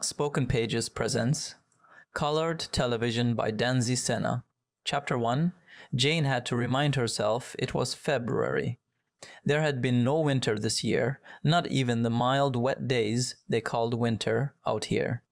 Spoken Pages presents Colored Television by Danzy Senna. Chapter 1. Jane had to remind herself it was February. There had been no winter this year, not even the mild, wet days they called winter out here.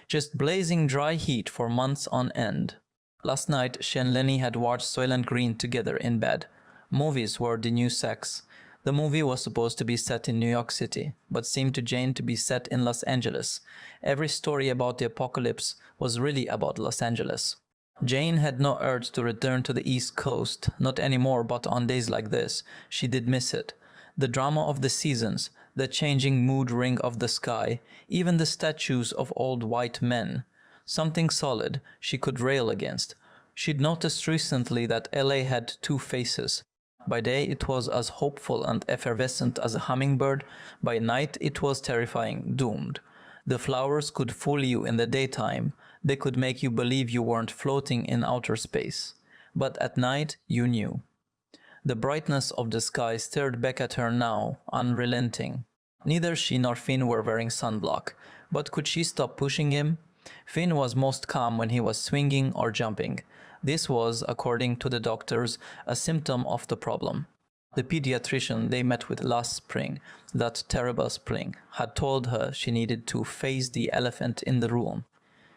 Just blazing dry heat for months on end. Last night, she and Lenny had watched Soylent Green together in bed. Movies were the new sex. The movie was supposed to be set in New York City, but seemed to Jane to be set in Los Angeles. Every story about the apocalypse was really about Los Angeles. Jane had no urge to return to the East Coast, not anymore, but on days like this, she did miss it. The drama of the seasons, the changing mood ring of the sky, even the statues of old white men. Something solid she could rail against. She'd noticed recently that LA had two faces. By day it was as hopeful and effervescent as a hummingbird, by night it was terrifying, doomed. The flowers could fool you in the daytime, they could make you believe you weren't floating in outer space. But at night you knew. The brightness of the sky stared back at her now, unrelenting. Neither she nor Finn were wearing sunblock, but could she stop pushing him? Finn was most calm when he was swinging or jumping. This was, according to the doctors, a symptom of the problem. The pediatrician they met with last spring, that terrible spring, had told her she needed to face the elephant in the room.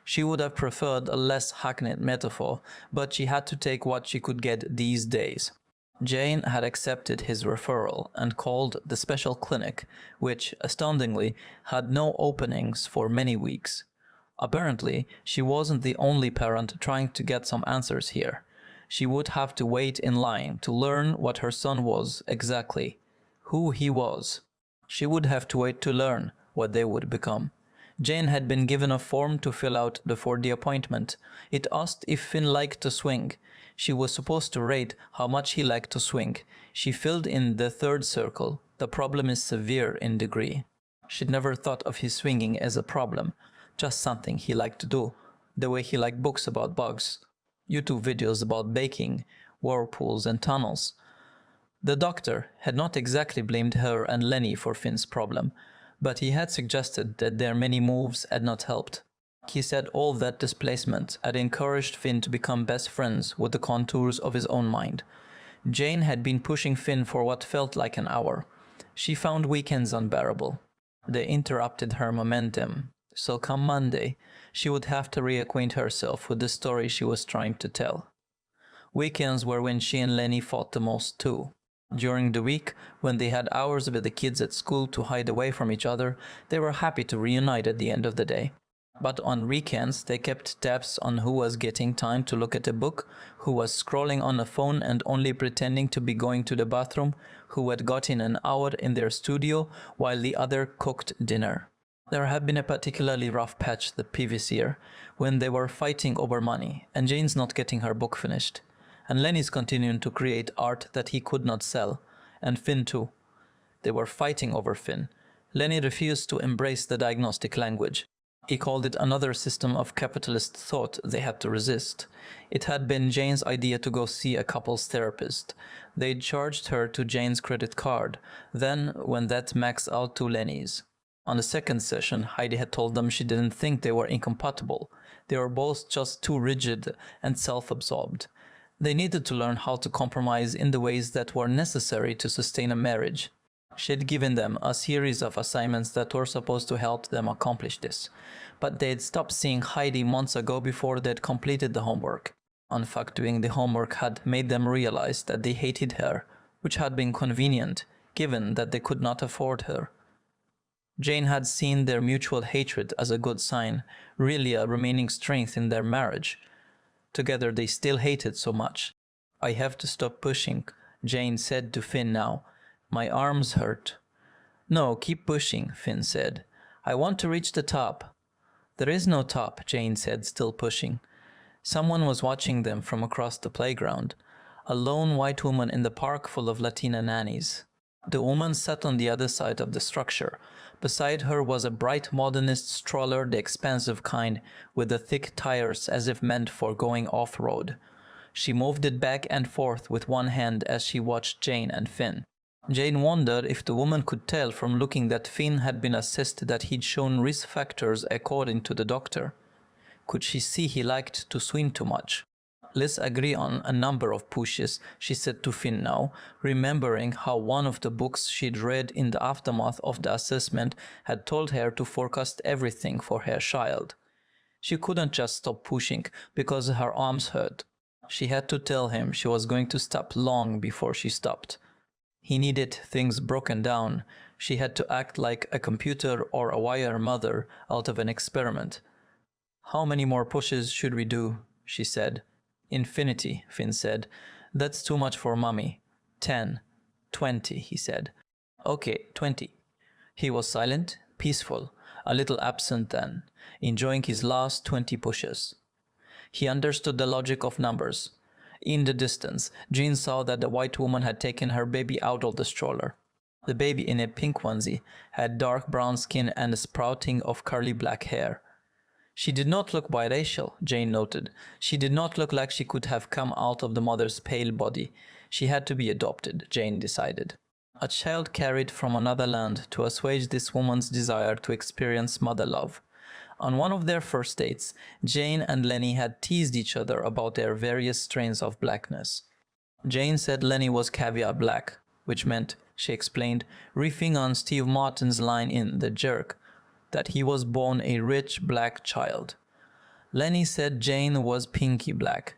She would have preferred a less hackneyed metaphor, but she had to take what she could get these days. Jane had accepted his referral and called the special clinic, which, astoundingly, had no openings for many weeks. Apparently, she wasn't the only parent trying to get some answers here. She would have to wait in line to learn what her son was exactly, who he was. She would have to wait to learn what they would become. Jane had been given a form to fill out before the appointment. It asked if Finn liked to swing. She was supposed to rate how much he liked to swing. She filled in the third circle. The problem is severe in degree. She'd never thought of his swinging as a problem. Just something he liked to do, the way he liked books about bugs, YouTube videos about baking, whirlpools and tunnels. The doctor had not exactly blamed her and Lenny for Finn's problem, but he had suggested that their many moves had not helped. He said all that displacement had encouraged Finn to become best friends with the contours of his own mind. Jane had been pushing Finn for what felt like an hour. She found weekends unbearable. They interrupted her momentum. So come Monday, she would have to reacquaint herself with the story she was trying to tell. Weekends were when she and Lenny fought the most too. During the week, when they had hours with the kids at school to hide away from each other, they were happy to reunite at the end of the day. But on weekends, they kept tabs on who was getting time to look at a book, who was scrolling on a phone and only pretending to be going to the bathroom, who had gotten an hour in their studio while the other cooked dinner. There had been a particularly rough patch the previous year, when they were fighting over money, and Jane's not getting her book finished, and Lenny's continuing to create art that he could not sell, and Finn too. They were fighting over Finn. Lenny refused to embrace the diagnostic language. He called it another system of capitalist thought they had to resist. It had been Jane's idea to go see a couples therapist. They'd charged her to Jane's credit card, then when that maxed out to Lenny's. On the second session, Heidi had told them she didn't think they were incompatible. They were both just too rigid and self-absorbed. They needed to learn how to compromise in the ways that were necessary to sustain a marriage. She had given them a series of assignments that were supposed to help them accomplish this, but they'd stopped seeing Heidi months ago before they'd completed the homework. In fact, doing the homework had made them realize that they hated her, which had been convenient, given that they could not afford her. Jane had seen their mutual hatred as a good sign, really a remaining strength in their marriage. Together they still hated so much. "I have to stop pushing," Jane said to Finn now. "My arms hurt." "No, keep pushing," Finn said. "I want to reach the top." "There is no top," Jane said, still pushing. Someone was watching them from across the playground. A lone white woman in the park full of Latina nannies. The woman sat on the other side of the structure. Beside her was a bright modernist stroller, the expensive kind, with the thick tires as if meant for going off-road. She moved it back and forth with one hand as she watched Jane and Finn. Jane wondered if the woman could tell from looking that Finn had been assessed that he'd shown risk factors according to the doctor. Could she see he liked to swim too much? Let's agree on a number of pushes, she said to Finn now, remembering how one of the books she'd read in the aftermath of the assessment had told her to forecast everything for her child. She couldn't just stop pushing because her arms hurt. She had to tell him she was going to stop long before she stopped. He needed things broken down. She had to act like a computer or a wire mother out of an experiment. "How many more pushes should we do?" she said. "Infinity," Finn said. "That's too much for Mommy." 10. 20, he said. "Okay, 20. He was silent, peaceful, a little absent then, enjoying his last 20 pushes. He understood the logic of numbers. In the distance, Jean saw that the white woman had taken her baby out of the stroller. The baby, in a pink onesie, had dark brown skin and a sprouting of curly black hair. She did not look biracial, Jane noted. She did not look like she could have come out of the mother's pale body. She had to be adopted, Jane decided. A child carried from another land to assuage this woman's desire to experience mother love. On one of their first dates, Jane and Lenny had teased each other about their various strains of blackness. Jane said Lenny was caviar black, which meant, she explained, riffing on Steve Martin's line in The Jerk, that he was born a rich black child. Lenny said Jane was pinky black,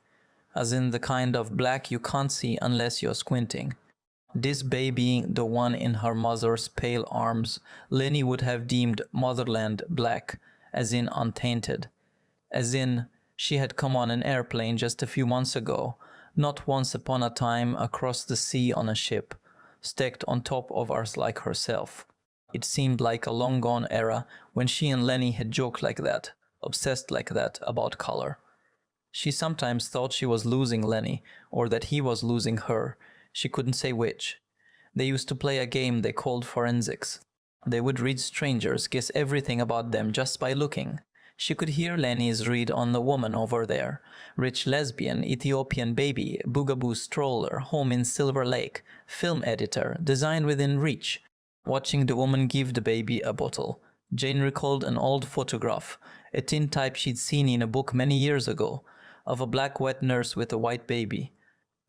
as in the kind of black you can't see unless you're squinting. This baby, the one in her mother's pale arms, Lenny would have deemed motherland black, as in untainted. As in, she had come on an airplane just a few months ago, not once upon a time across the sea on a ship, stacked on top of us like herself. It seemed like a long-gone era when she and Lenny had joked like that, obsessed like that about color. She sometimes thought she was losing Lenny, or that he was losing her. She couldn't say which. They used to play a game they called forensics. They would read strangers, guess everything about them just by looking. She could hear Lenny's read on the woman over there. Rich lesbian, Ethiopian baby, boogaboo stroller, home in Silver Lake, film editor, design within reach. Watching the woman give the baby a bottle, Jane recalled an old photograph, a tintype she'd seen in a book many years ago, of a black wet nurse with a white baby.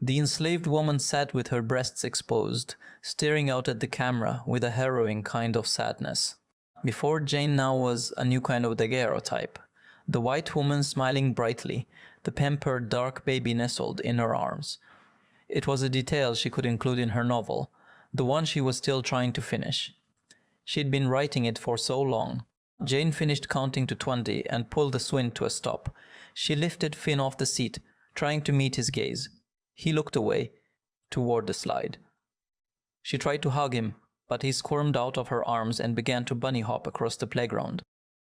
The enslaved woman sat with her breasts exposed, staring out at the camera with a harrowing kind of sadness. Before Jane now was a new kind of daguerreotype. The white woman smiling brightly, the pampered dark baby nestled in her arms. It was a detail she could include in her novel, the one she was still trying to finish. She'd been writing it for so long. Jane finished counting to 20 and pulled the swing to a stop. She lifted Finn off the seat, trying to meet his gaze. He looked away, toward the slide. She tried to hug him, but he squirmed out of her arms and began to bunny hop across the playground.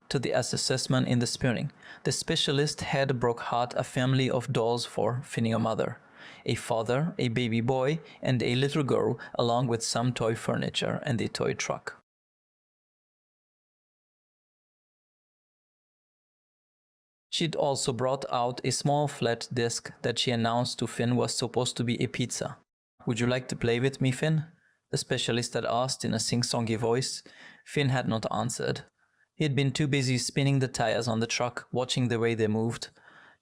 To the assessment in the spring, the specialist had brought out a family of dolls for Finny, a mother. A father, a baby boy, and a little girl, along with some toy furniture and a toy truck. She'd also brought out a small flat disk that she announced to Finn was supposed to be a pizza. "Would you like to play with me, Finn?" the specialist had asked in a sing-songy voice. Finn had not answered. He'd been too busy spinning the tires on the truck, watching the way they moved.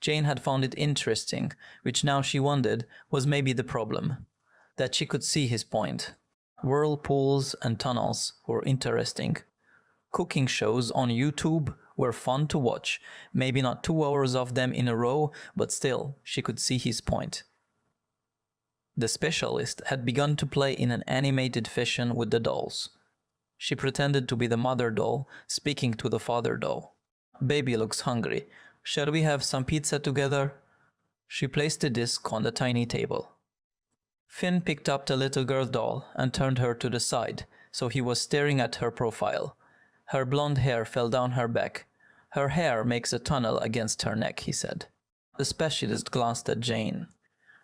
Jane had found it interesting, which now she wondered was maybe the problem. That she could see his point. Whirlpools and tunnels were interesting. Cooking shows on YouTube were fun to watch, maybe not 2 hours of them in a row, but still, she could see his point. The specialist had begun to play in an animated fashion with the dolls. She pretended to be the mother doll, speaking to the father doll. "Baby looks hungry. Shall we have some pizza together?" She placed the disc on the tiny table. Finn picked up the little girl doll and turned her to the side, so he was staring at her profile. Her blonde hair fell down her back. "Her hair makes a tunnel against her neck," he said. The specialist glanced at Jane.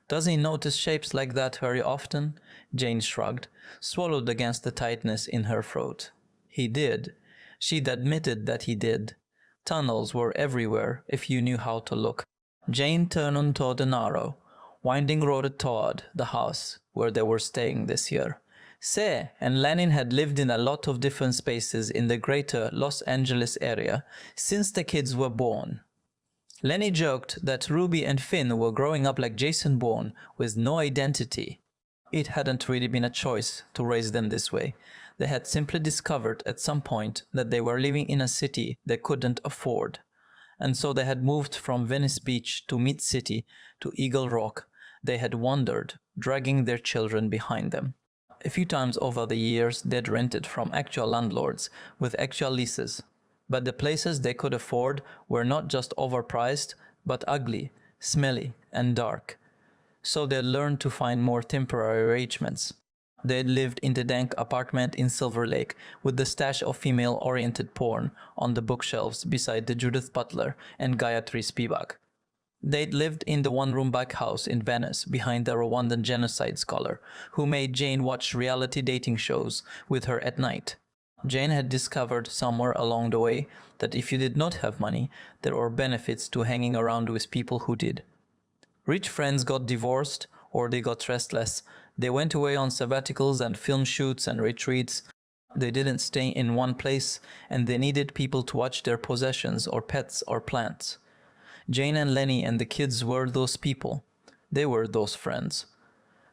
"Does he notice shapes like that very often?" Jane shrugged, swallowed against the tightness in her throat. He did. She'd admitted that he did. Tunnels were everywhere if you knew how to look. Jane turned on toward the narrow, winding road toward the house where they were staying this year. Se and Lenin had lived in a lot of different spaces in the greater Los Angeles area since the kids were born. Lenny joked that Ruby and Finn were growing up like Jason Bourne with no identity. It hadn't really been a choice to raise them this way. They had simply discovered at some point that they were living in a city they couldn't afford. And so they had moved from Venice Beach to Mid-City to Eagle Rock. They had wandered, dragging their children behind them. A few times over the years they'd rented from actual landlords with actual leases. But the places they could afford were not just overpriced, but ugly, smelly, and dark. So they learned to find more temporary arrangements. They lived in the dank apartment in Silver Lake with the stash of female-oriented porn on the bookshelves beside the Judith Butler and Gayatri Spivak. They'd lived in the one-room back house in Venice behind the Rwandan genocide scholar who made Jane watch reality dating shows with her at night. Jane had discovered somewhere along the way that if you did not have money, there were benefits to hanging around with people who did. Rich friends got divorced or they got restless. They went away on sabbaticals and film shoots and retreats. They didn't stay in one place and they needed people to watch their possessions or pets or plants. Jane and Lenny and the kids were those people. They were those friends.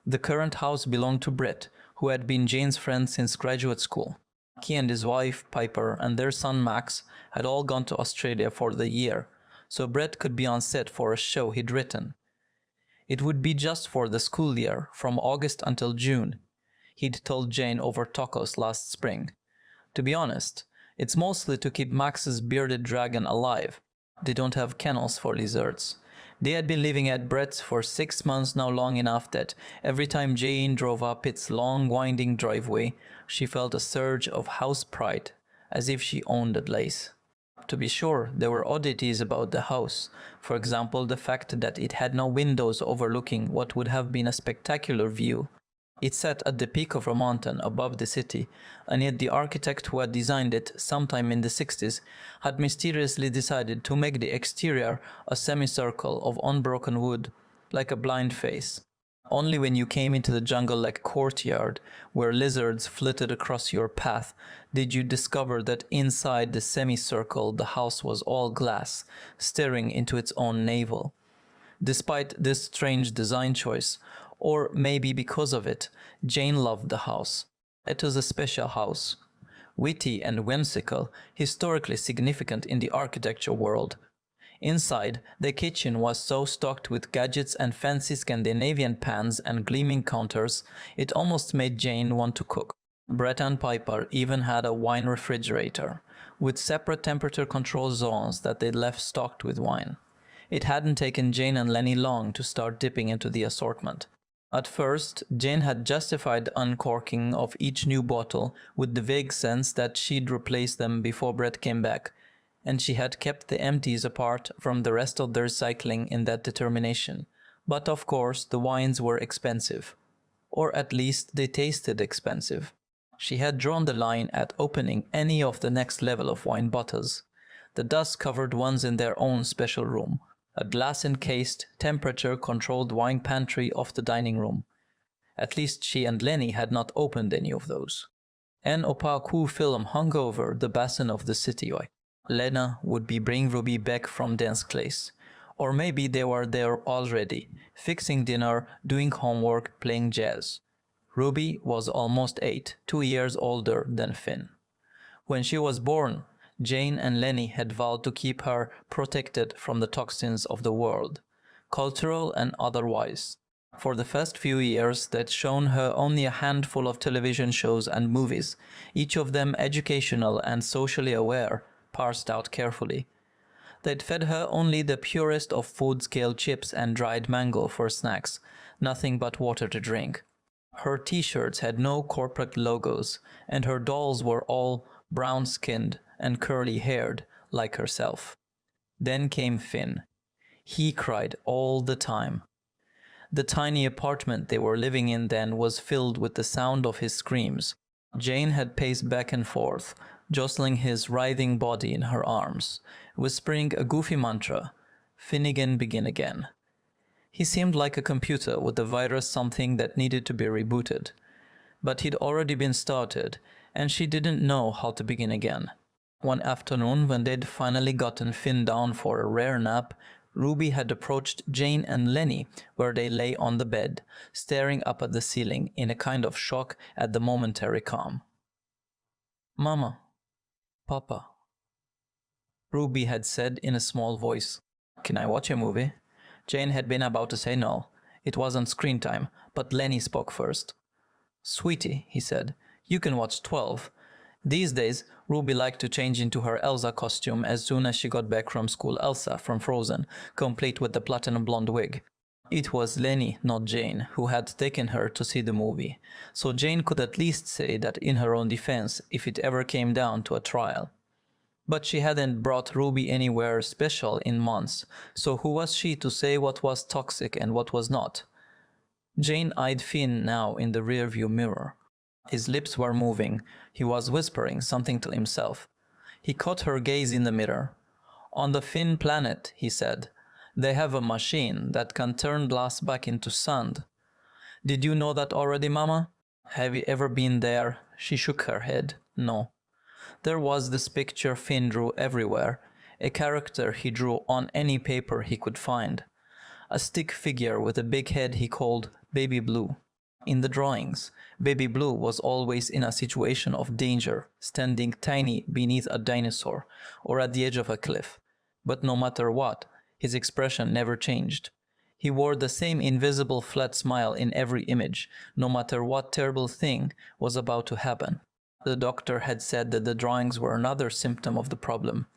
The current house belonged to Brett, who had been Jane's friend since graduate school. He and his wife, Piper, and their son Max had all gone to Australia for the year, so Brett could be on set for a show he'd written. It would be just for the school year, from August until June. He'd told Jane over tacos last spring. To be honest, it's mostly to keep Max's bearded dragon alive. They don't have kennels for lizards. They had been living at Brett's for 6 months now, long enough that every time Jane drove up its long winding driveway, she felt a surge of house pride, as if she owned the place. To be sure, there were oddities about the house. For example, the fact that it had no windows overlooking what would have been a spectacular view. It sat at the peak of a mountain above the city, and yet the architect who had designed it sometime in the 60s had mysteriously decided to make the exterior a semicircle of unbroken wood, like a blind face. Only when you came into the jungle-like courtyard, where lizards flitted across your path, did you discover that inside the semicircle the house was all glass, staring into its own navel. Despite this strange design choice, or maybe because of it, Jane loved the house. It was a special house. Witty and whimsical, historically significant in the architecture world. Inside, the kitchen was so stocked with gadgets and fancy Scandinavian pans and gleaming counters, it almost made Jane want to cook. Brett and Piper even had a wine refrigerator, with separate temperature control zones that they'd left stocked with wine. It hadn't taken Jane and Lenny long to start dipping into the assortment. At first, Jane had justified the uncorking of each new bottle with the vague sense that she'd replace them before Brett came back, and she had kept the empties apart from the rest of the recycling in that determination. But of course, the wines were expensive. Or at least they tasted expensive. She had drawn the line at opening any of the next level of wine bottles, the dust-covered ones in their own special room, a glass-encased, temperature-controlled wine pantry off the dining room. At least she and Lenny had not opened any of those. An opaque film hung over the basin of the city. Lena would be bringing Ruby back from dance class. Or maybe they were there already, fixing dinner, doing homework, playing jazz. Ruby was almost 8, 2 years older than Finn. When she was born, Jane and Lenny had vowed to keep her protected from the toxins of the world, cultural and otherwise. For the first few years, they'd shown her only a handful of television shows and movies, each of them educational and socially aware, parsed out carefully. They'd fed her only the purest of food-scale chips and dried mango for snacks, nothing but water to drink. Her t-shirts had no corporate logos, and her dolls were all brown-skinned and curly-haired, like herself. Then came Finn. He cried all the time. The tiny apartment they were living in then was filled with the sound of his screams. Jane had paced back and forth, jostling his writhing body in her arms, whispering a goofy mantra, "Finnegan, begin again." He seemed like a computer with a virus, something that needed to be rebooted. but he'd already been started, and she didn't know how to begin again. One afternoon, when they'd finally gotten Finn down for a rare nap, Ruby had approached Jane and Lenny, where they lay on the bed, staring up at the ceiling in a kind of shock at the momentary calm. "Mama, Papa," Ruby had said in a small voice. "Can I watch a movie?" Jane had been about to say no. It wasn't screen time, but Lenny spoke first. "Sweetie," he said, "you can watch 12. These days, Ruby liked to change into her Elsa costume as soon as she got back from school. Elsa from Frozen, complete with the platinum blonde wig. It was Lenny, not Jane, who had taken her to see the movie, so Jane could at least say that in her own defense if it ever came down to a trial. But she hadn't brought Ruby anywhere special in months, so who was she to say what was toxic and what was not? Jane eyed Finn now in the rearview mirror. His lips were moving. He was whispering something to himself. He caught her gaze in the mirror. "On the Finn planet," he said, "they have a machine that can turn glass back into sand." "Did you know that already, Mama?" "Have you ever been there?" She shook her head. "No." There was this picture Finn drew everywhere, a character he drew on any paper he could find. A stick figure with a big head he called Baby Blue. In the drawings, Baby Blue was always in a situation of danger, standing tiny beneath a dinosaur or at the edge of a cliff. But no matter what, his expression never changed. He wore the same invisible flat smile in every image, no matter what terrible thing was about to happen. The doctor had said that the drawings were another symptom of the problem.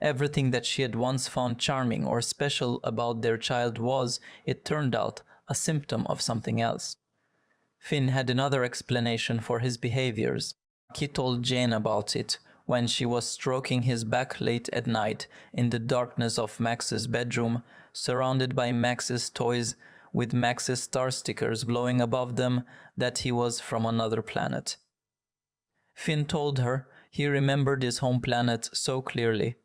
Everything that she had once found charming or special about their child was, it turned out, a symptom of something else. Finn had another explanation for his behaviors. He told Jane about it when she was stroking his back late at night in the darkness of Max's bedroom, surrounded by Max's toys, with Max's star stickers glowing above them, that he was from another planet. Finn told her he remembered his home planet so clearly.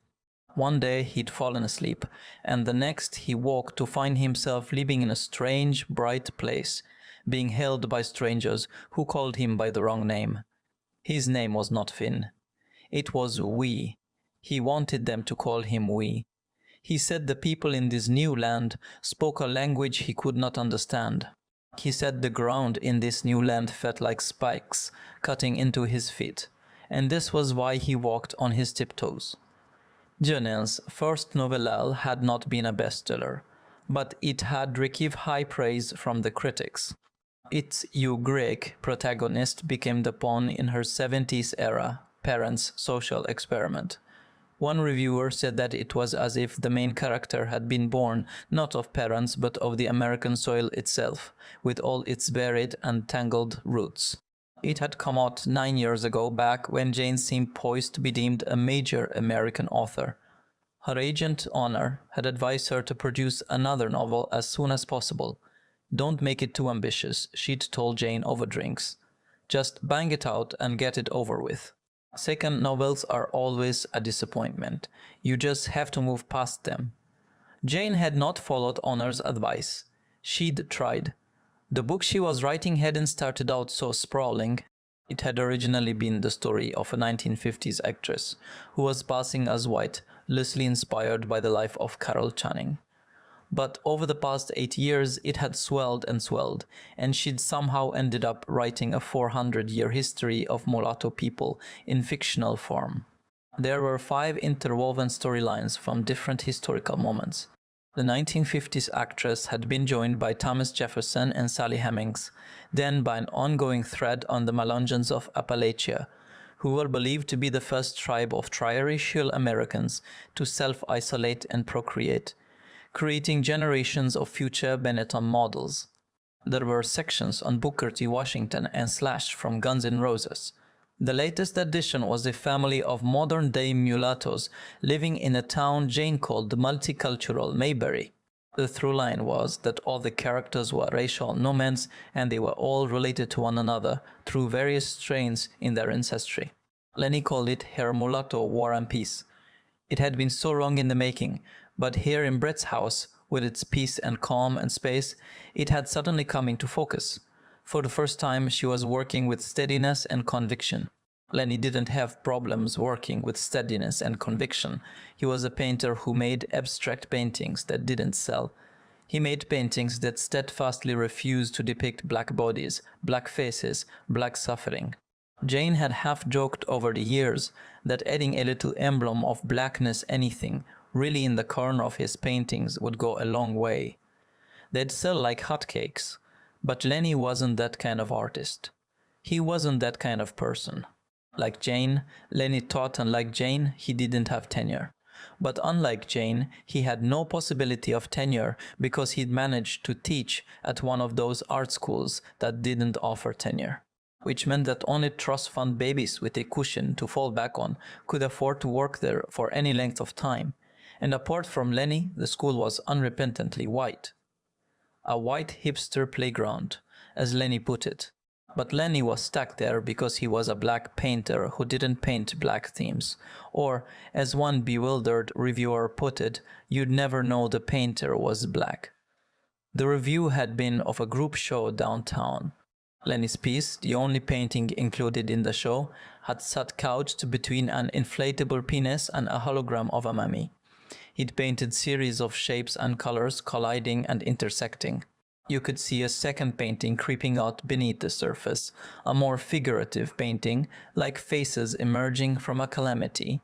One day he'd fallen asleep, and the next he woke to find himself living in a strange, bright place, being held by strangers who called him by the wrong name. His name was not Finn. It was We. He wanted them to call him We. He said the people in this new land spoke a language he could not understand. He said the ground in this new land felt like spikes cutting into his feet, and this was why he walked on his tiptoes. Janelle's first novella had not been a bestseller, but it had received high praise from the critics. Its Hugh Greg protagonist became the pawn in her 70s era parents' social experiment. One reviewer said that it was as if the main character had been born not of parents but of the American soil itself, with all its varied and tangled roots. It had come out 9 years ago, back when Jane seemed poised to be deemed a major American author. Her agent, Honor, had advised her to produce another novel as soon as possible. "Don't make it too ambitious," she'd told Jane over drinks. "Just bang it out and get it over with. Second novels are always a disappointment. You just have to move past them." Jane had not followed Honor's advice. She'd tried. The book she was writing hadn't started out so sprawling. It had originally been the story of a 1950s actress who was passing as white, loosely inspired by the life of Carol Channing. But over the past 8 years, it had swelled and swelled, and she'd somehow ended up writing a 400-year history of mulatto people in fictional form. There were 5 interwoven storylines from different historical moments. The 1950s actress had been joined by Thomas Jefferson and Sally Hemings, then by an ongoing thread on the Melungeons of Appalachia, who were believed to be the first tribe of triracial Americans to self-isolate and procreate, creating generations of future Benetton models. There were sections on Booker T. Washington and Slash from Guns N' Roses. The latest addition was a family of modern-day mulattoes living in a town Jane called the multicultural Mayberry. The through line was that all the characters were racial nomads, and they were all related to one another through various strains in their ancestry. Lenny called it her mulatto War and Peace. It had been so long in the making, but here in Brett's house, with its peace and calm and space, it had suddenly come into focus. For the first time, she was working with steadiness and conviction. Lenny didn't have problems working with steadiness and conviction. He was a painter who made abstract paintings that didn't sell. He made paintings that steadfastly refused to depict black bodies, black faces, black suffering. Jane had half-joked over the years that adding a little emblem of blackness anything, really in the corner of his paintings, would go a long way. They'd sell like hotcakes. But Lenny wasn't that kind of artist. He wasn't that kind of person. Like Jane, Lenny taught, and like Jane, he didn't have tenure. But unlike Jane, he had no possibility of tenure because he'd managed to teach at one of those art schools that didn't offer tenure. Which meant that only trust fund babies with a cushion to fall back on could afford to work there for any length of time. And apart from Lenny, the school was unrepentantly white. A white hipster playground, as Lenny put it. But Lenny was stuck there because he was a black painter who didn't paint black themes. Or, as one bewildered reviewer put it, you'd never know the painter was black. The review had been of a group show downtown. Lenny's piece, the only painting included in the show, had sat couched between an inflatable penis and a hologram of a mummy. He'd painted series of shapes and colors colliding and intersecting. You could see a second painting creeping out beneath the surface, a more figurative painting, like faces emerging from a calamity.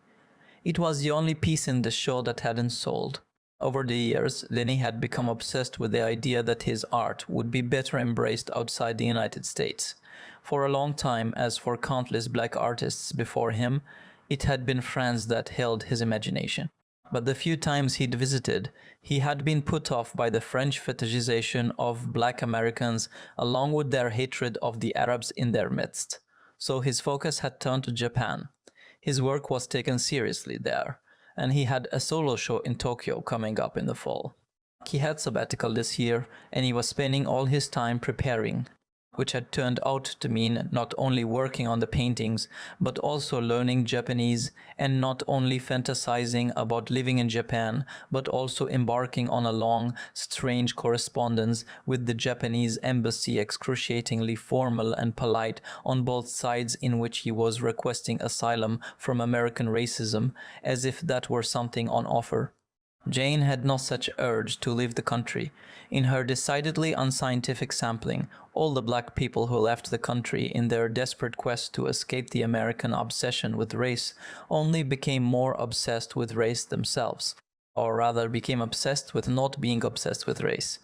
It was the only piece in the show that hadn't sold. Over the years, Lenny had become obsessed with the idea that his art would be better embraced outside the United States. For a long time, as for countless black artists before him, it had been France that held his imagination. But the few times he'd visited, he had been put off by the French fetishization of black Americans along with their hatred of the Arabs in their midst. So his focus had turned to Japan. His work was taken seriously there, and he had a solo show in Tokyo coming up in the fall. He had sabbatical this year, and he was spending all his time preparing, which had turned out to mean not only working on the paintings, but also learning Japanese, and not only fantasizing about living in Japan, but also embarking on a long, strange correspondence with the Japanese embassy, excruciatingly formal and polite on both sides, in which he was requesting asylum from American racism, as if that were something on offer. Jane had no such urge to leave the country. In her decidedly unscientific sampling, all the black people who left the country in their desperate quest to escape the American obsession with race only became more obsessed with race themselves, or rather became obsessed with not being obsessed with race.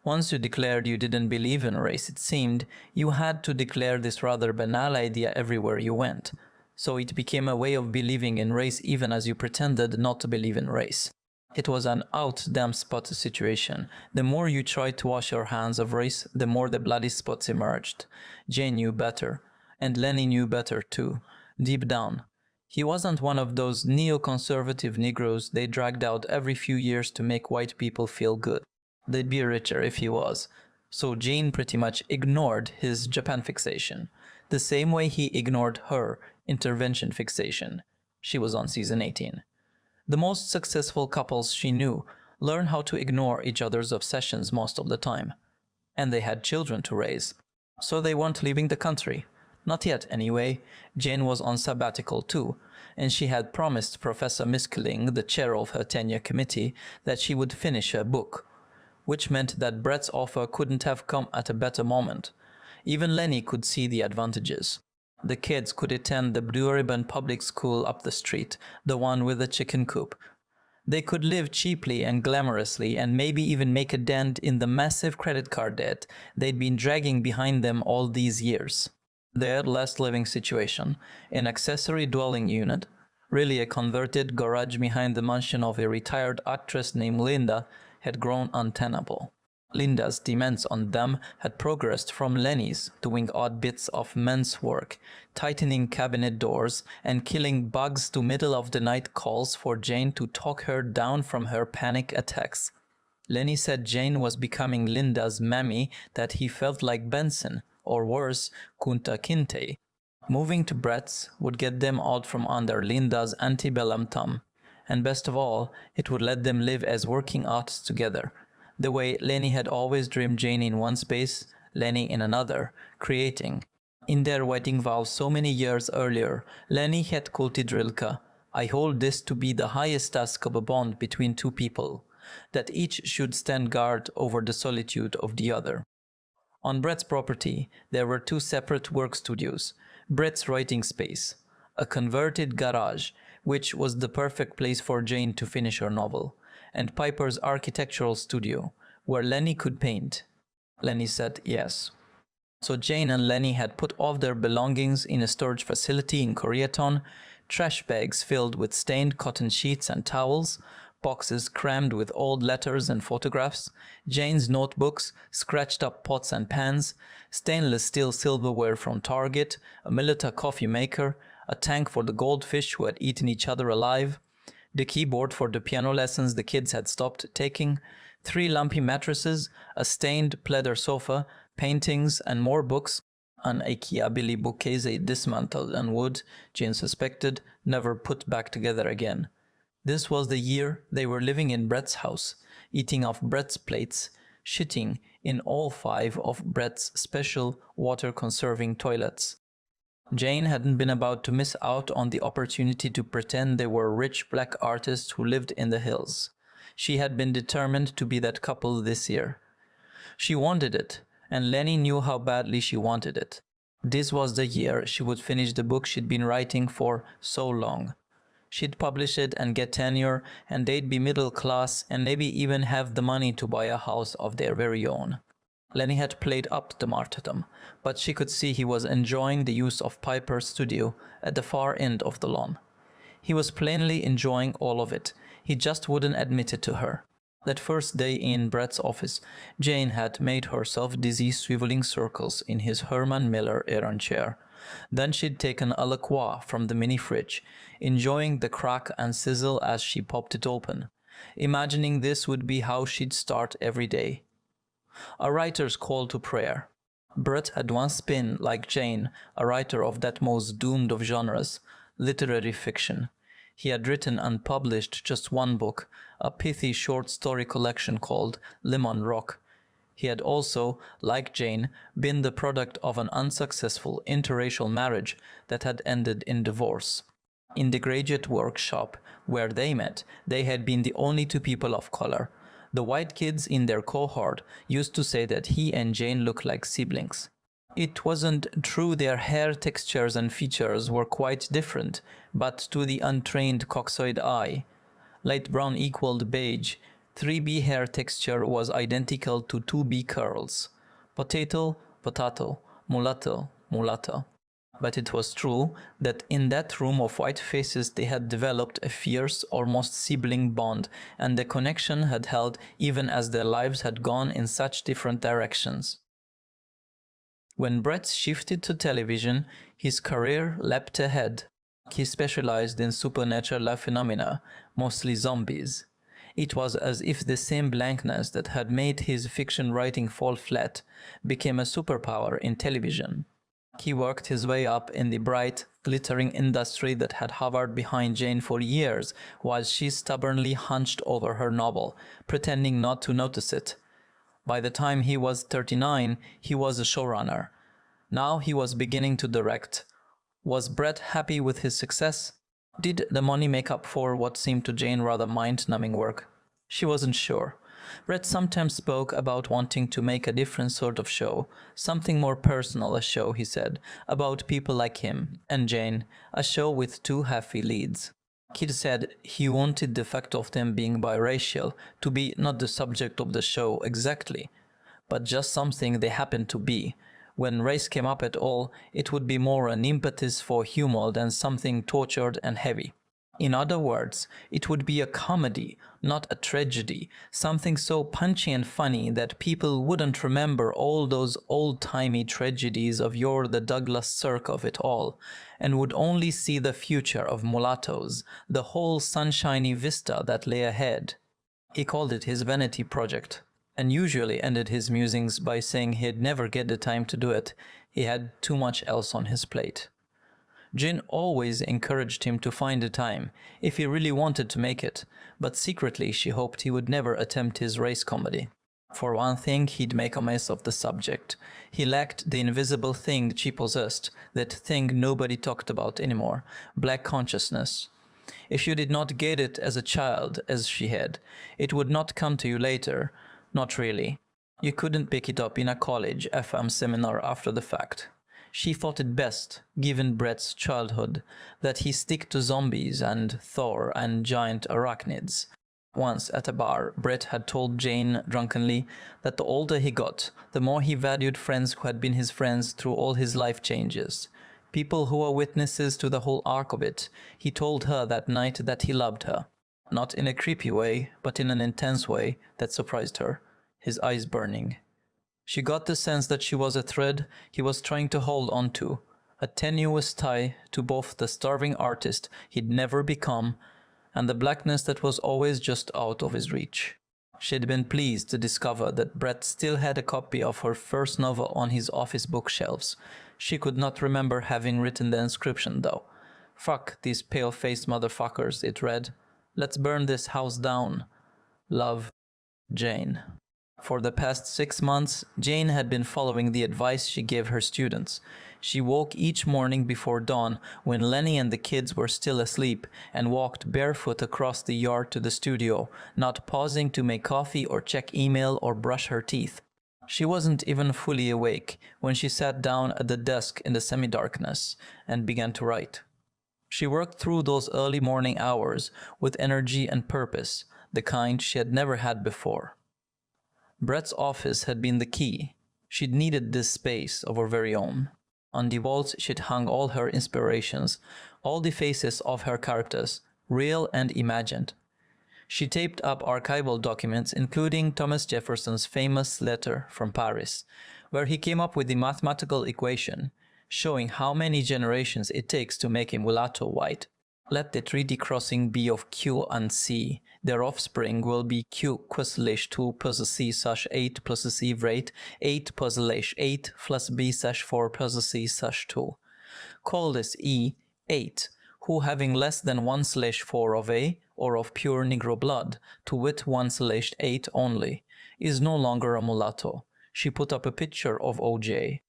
Once you declared you didn't believe in race, it seemed, you had to declare this rather banal idea everywhere you went. So it became a way of believing in race even as you pretended not to believe in race. It was an out-damn spot situation. The more you tried to wash your hands of race, the more the bloody spots emerged. Jane knew better, and Lenny knew better too, deep down. He wasn't one of those neoconservative Negroes they dragged out every few years to make white people feel good. They'd be richer if he was. So Jane pretty much ignored his Japan fixation, the same way he ignored her intervention fixation. She was on season 18. The most successful couples she knew learned how to ignore each other's obsessions most of the time. And they had children to raise. So they weren't leaving the country. Not yet, anyway. Jane was on sabbatical too, and she had promised Professor Miskling, the chair of her tenure committee, that she would finish her book. Which meant that Brett's offer couldn't have come at a better moment. Even Lenny could see the advantages. The kids could attend the Blue Ribbon public school up the street, the one with the chicken coop. They could live cheaply and glamorously and maybe even make a dent in the massive credit card debt they'd been dragging behind them all these years. Their last living situation, an accessory dwelling unit, really a converted garage behind the mansion of a retired actress named Linda, had grown untenable. Linda's demands on them had progressed from Lenny's, doing odd bits of men's work, tightening cabinet doors, and killing bugs to middle-of-the-night calls for Jane to talk her down from her panic attacks. Lenny said Jane was becoming Linda's mammy, that he felt like Benson, or worse, Kunta Kinte. Moving to Brett's would get them out from under Linda's antebellum thumb, and best of all, it would let them live as working artists together, the way Lenny had always dreamed Jane in one space Lenny in another, creating. In their wedding vows so many years earlier, Lenny had quoted Rilke, "I hold this to be the highest task of a bond between two people, that each should stand guard over the solitude of the other." On Brett's property, there were two separate work studios, Brett's writing space, a converted garage, which was the perfect place for Jane to finish her novel, and Piper's architectural studio, where Lenny could paint. Lenny said yes. So Jane and Lenny had put off their belongings in a storage facility in Koreatown, trash bags filled with stained cotton sheets and towels, boxes crammed with old letters and photographs, Jane's notebooks, scratched up pots and pans, stainless steel silverware from Target, a Milita coffee maker, a tank for the goldfish who had eaten each other alive, the keyboard for the piano lessons the kids had stopped taking, 3 lumpy mattresses, a stained pleather sofa, paintings and more books, an IKEA Billy bookcase dismantled and would, Jane suspected, never put back together again. This was the year they were living in Brett's house, eating off Brett's plates, shitting in all 5 of Brett's special water-conserving toilets. Jane hadn't been about to miss out on the opportunity to pretend they were rich black artists who lived in the hills. She had been determined to be that couple this year. She wanted it, and Lenny knew how badly she wanted it. This was the year she would finish the book she'd been writing for so long. She'd publish it and get tenure, and they'd be middle class and maybe even have the money to buy a house of their very own. Lenny had played up the martyrdom, but she could see he was enjoying the use of Piper's studio at the far end of the lawn. He was plainly enjoying all of it. He just wouldn't admit it to her. That first day in Brett's office, Jane had made herself dizzy swiveling circles in his Herman Miller errand chair. Then she'd taken a La Croix from the mini-fridge, enjoying the crack and sizzle as she popped it open, imagining this would be how she'd start every day. A writer's call to prayer. Brett had once been, like Jane, a writer of that most doomed of genres, literary fiction. He had written and published just one book, a pithy short story collection called Lemon Rock. He had also, like Jane, been the product of an unsuccessful interracial marriage that had ended in divorce. In the graduate workshop where they met, they had been the only 2 people of color. The white kids in their cohort used to say that he and Jane looked like siblings. It wasn't true their hair textures and features were quite different, but to the untrained coxoid eye, light brown equaled beige, 3B hair texture was identical to 2B curls. Potato, potato, mulatto, mulatta. But it was true that in that room of white faces they had developed a fierce, almost sibling bond, and the connection had held even as their lives had gone in such different directions. When Brett shifted to television, his career leapt ahead. He specialized in supernatural phenomena, mostly zombies. It was as if the same blankness that had made his fiction writing fall flat became a superpower in television. He worked his way up in the bright, glittering industry that had hovered behind Jane for years while she stubbornly hunched over her novel, pretending not to notice it. By the time he was 39, he was a showrunner. Now he was beginning to direct. Was Brett happy with his success? Did the money make up for what seemed to Jane rather mind-numbing work? She wasn't sure. Brett sometimes spoke about wanting to make a different sort of show, something more personal, a show, he said, about people like him and Jane, a show with 2 happy leads. Kid said he wanted the fact of them being biracial to be not the subject of the show exactly, but just something they happened to be. When race came up at all, it would be more an impetus for humor than something tortured and heavy. In other words, it would be a comedy, not a tragedy, something so punchy and funny that people wouldn't remember all those old-timey tragedies of yore, the Douglas Sirk of it all, and would only see the future of mulattoes, the whole sunshiny vista that lay ahead. He called it his vanity project, and usually ended his musings by saying he'd never get the time to do it. He had too much else on his plate. Jane always encouraged him to find the time, if he really wanted to make it, but secretly she hoped he would never attempt his race comedy. For one thing, he'd make a mess of the subject. He lacked the invisible thing she possessed, that thing nobody talked about anymore, black consciousness. If you did not get it as a child, as she had, it would not come to you later. Not really. You couldn't pick it up in a college FM seminar after the fact. She thought it best, given Brett's childhood, that he stick to zombies and Thor and giant arachnids. Once at a bar, Brett had told Jane drunkenly that the older he got, the more he valued friends who had been his friends through all his life changes. People who were witnesses to the whole arc of it. He told her that night that he loved her. Not in a creepy way, but in an intense way that surprised her, his eyes burning. She got the sense that she was a thread he was trying to hold on to, a tenuous tie to both the starving artist he'd never become and the blackness that was always just out of his reach. She'd been pleased to discover that Brett still had a copy of her first novel on his office bookshelves. She could not remember having written the inscription, though. "Fuck these pale-faced motherfuckers," it read. "Let's burn this house down. Love, Jane." For the past 6 months, Jane had been following the advice she gave her students. She woke each morning before dawn when Lenny and the kids were still asleep and walked barefoot across the yard to the studio, not pausing to make coffee or check email or brush her teeth. She wasn't even fully awake when she sat down at the desk in the semi-darkness and began to write. She worked through those early morning hours with energy and purpose, the kind she had never had before. Brett's office had been the key. She'd needed this space of her very own. On the walls she'd hung all her inspirations, all the faces of her characters, real and imagined. She taped up archival documents including Thomas Jefferson's famous letter from Paris, where he came up with the mathematical equation, showing how many generations it takes to make a mulatto white. Let the 3D crossing be of Q and C. Their offspring will be Q + 2 plus C / 8 plus C rate 8 plus 8 plus B / 4 plus C / 2. Call this E 8, who having less than 1/4 of A, or of pure Negro blood, to wit 1/8 only, is no longer a mulatto. She put up a picture of OJ.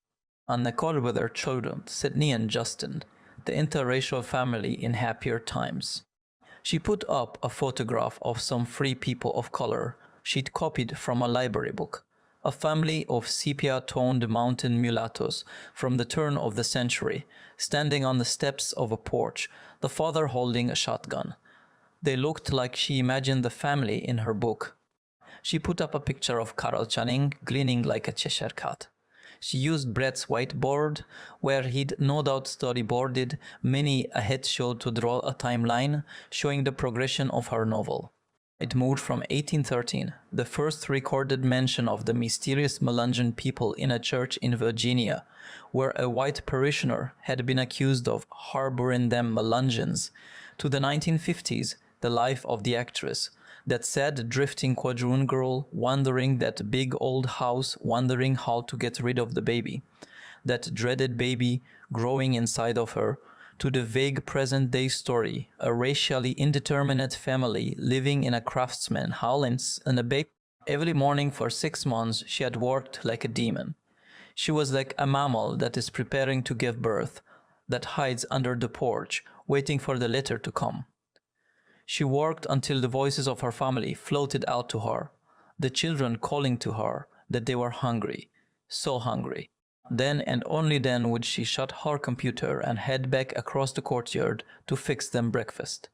And Nicole with her children, Sydney and Justin, the interracial family in happier times. She put up a photograph of some free people of color she'd copied from a library book, a family of sepia-toned mountain mulattoes from the turn of the century, standing on the steps of a porch, the father holding a shotgun. They looked like she imagined the family in her book. She put up a picture of Carol Channing grinning like a Cheshire cat. She used Brett's whiteboard, where he'd no doubt storyboarded many a headshot to draw a timeline showing the progression of her novel. It moved from 1813, the first recorded mention of the mysterious Melungeon people in a church in Virginia, where a white parishioner had been accused of harboring them Melungeons, to the 1950s, the life of the actress, that sad drifting quadroon girl wandering that big old house, wondering how to get rid of the baby, that dreaded baby growing inside of her, to the vague present-day story, a racially indeterminate family living in a craftsman Howlands and a bake. Every morning for 6 months she had worked like a demon. She was like a mammal that is preparing to give birth, that hides under the porch, waiting for the litter to come. She worked until the voices of her family floated out to her, the children calling to her that they were hungry, so hungry. Then and only then would she shut her computer and head back across the courtyard to fix them breakfast.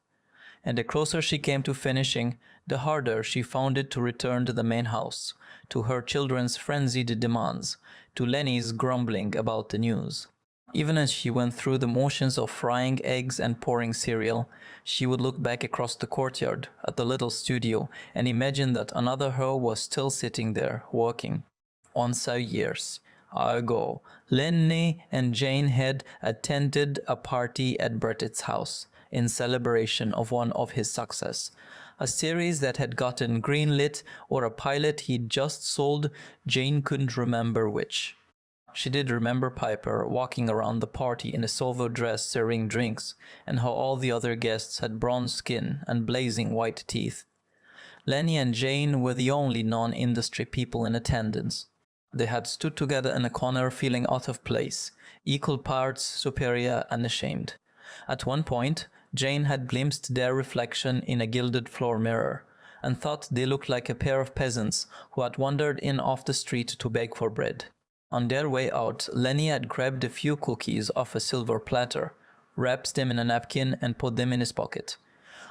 And the closer she came to finishing, the harder she found it to return to the main house, to her children's frenzied demands, to Lenny's grumbling about the news. Even as she went through the motions of frying eggs and pouring cereal, she would look back across the courtyard at the little studio and imagine that another her was still sitting there, working. Once a years ago, Lenny and Jane had attended a party at Brett's house in celebration of one of his success, a series that had gotten greenlit or a pilot he'd just sold. Jane couldn't remember which. She did remember Piper walking around the party in a silver dress serving drinks, and how all the other guests had bronze skin and blazing white teeth. Lenny and Jane were the only non-industry people in attendance. They had stood together in a corner feeling out of place, equal parts superior and ashamed. At one point, Jane had glimpsed their reflection in a gilded floor mirror, and thought they looked like a pair of peasants who had wandered in off the street to beg for bread. On their way out, Lenny had grabbed a few cookies off a silver platter, wrapped them in a napkin and put them in his pocket.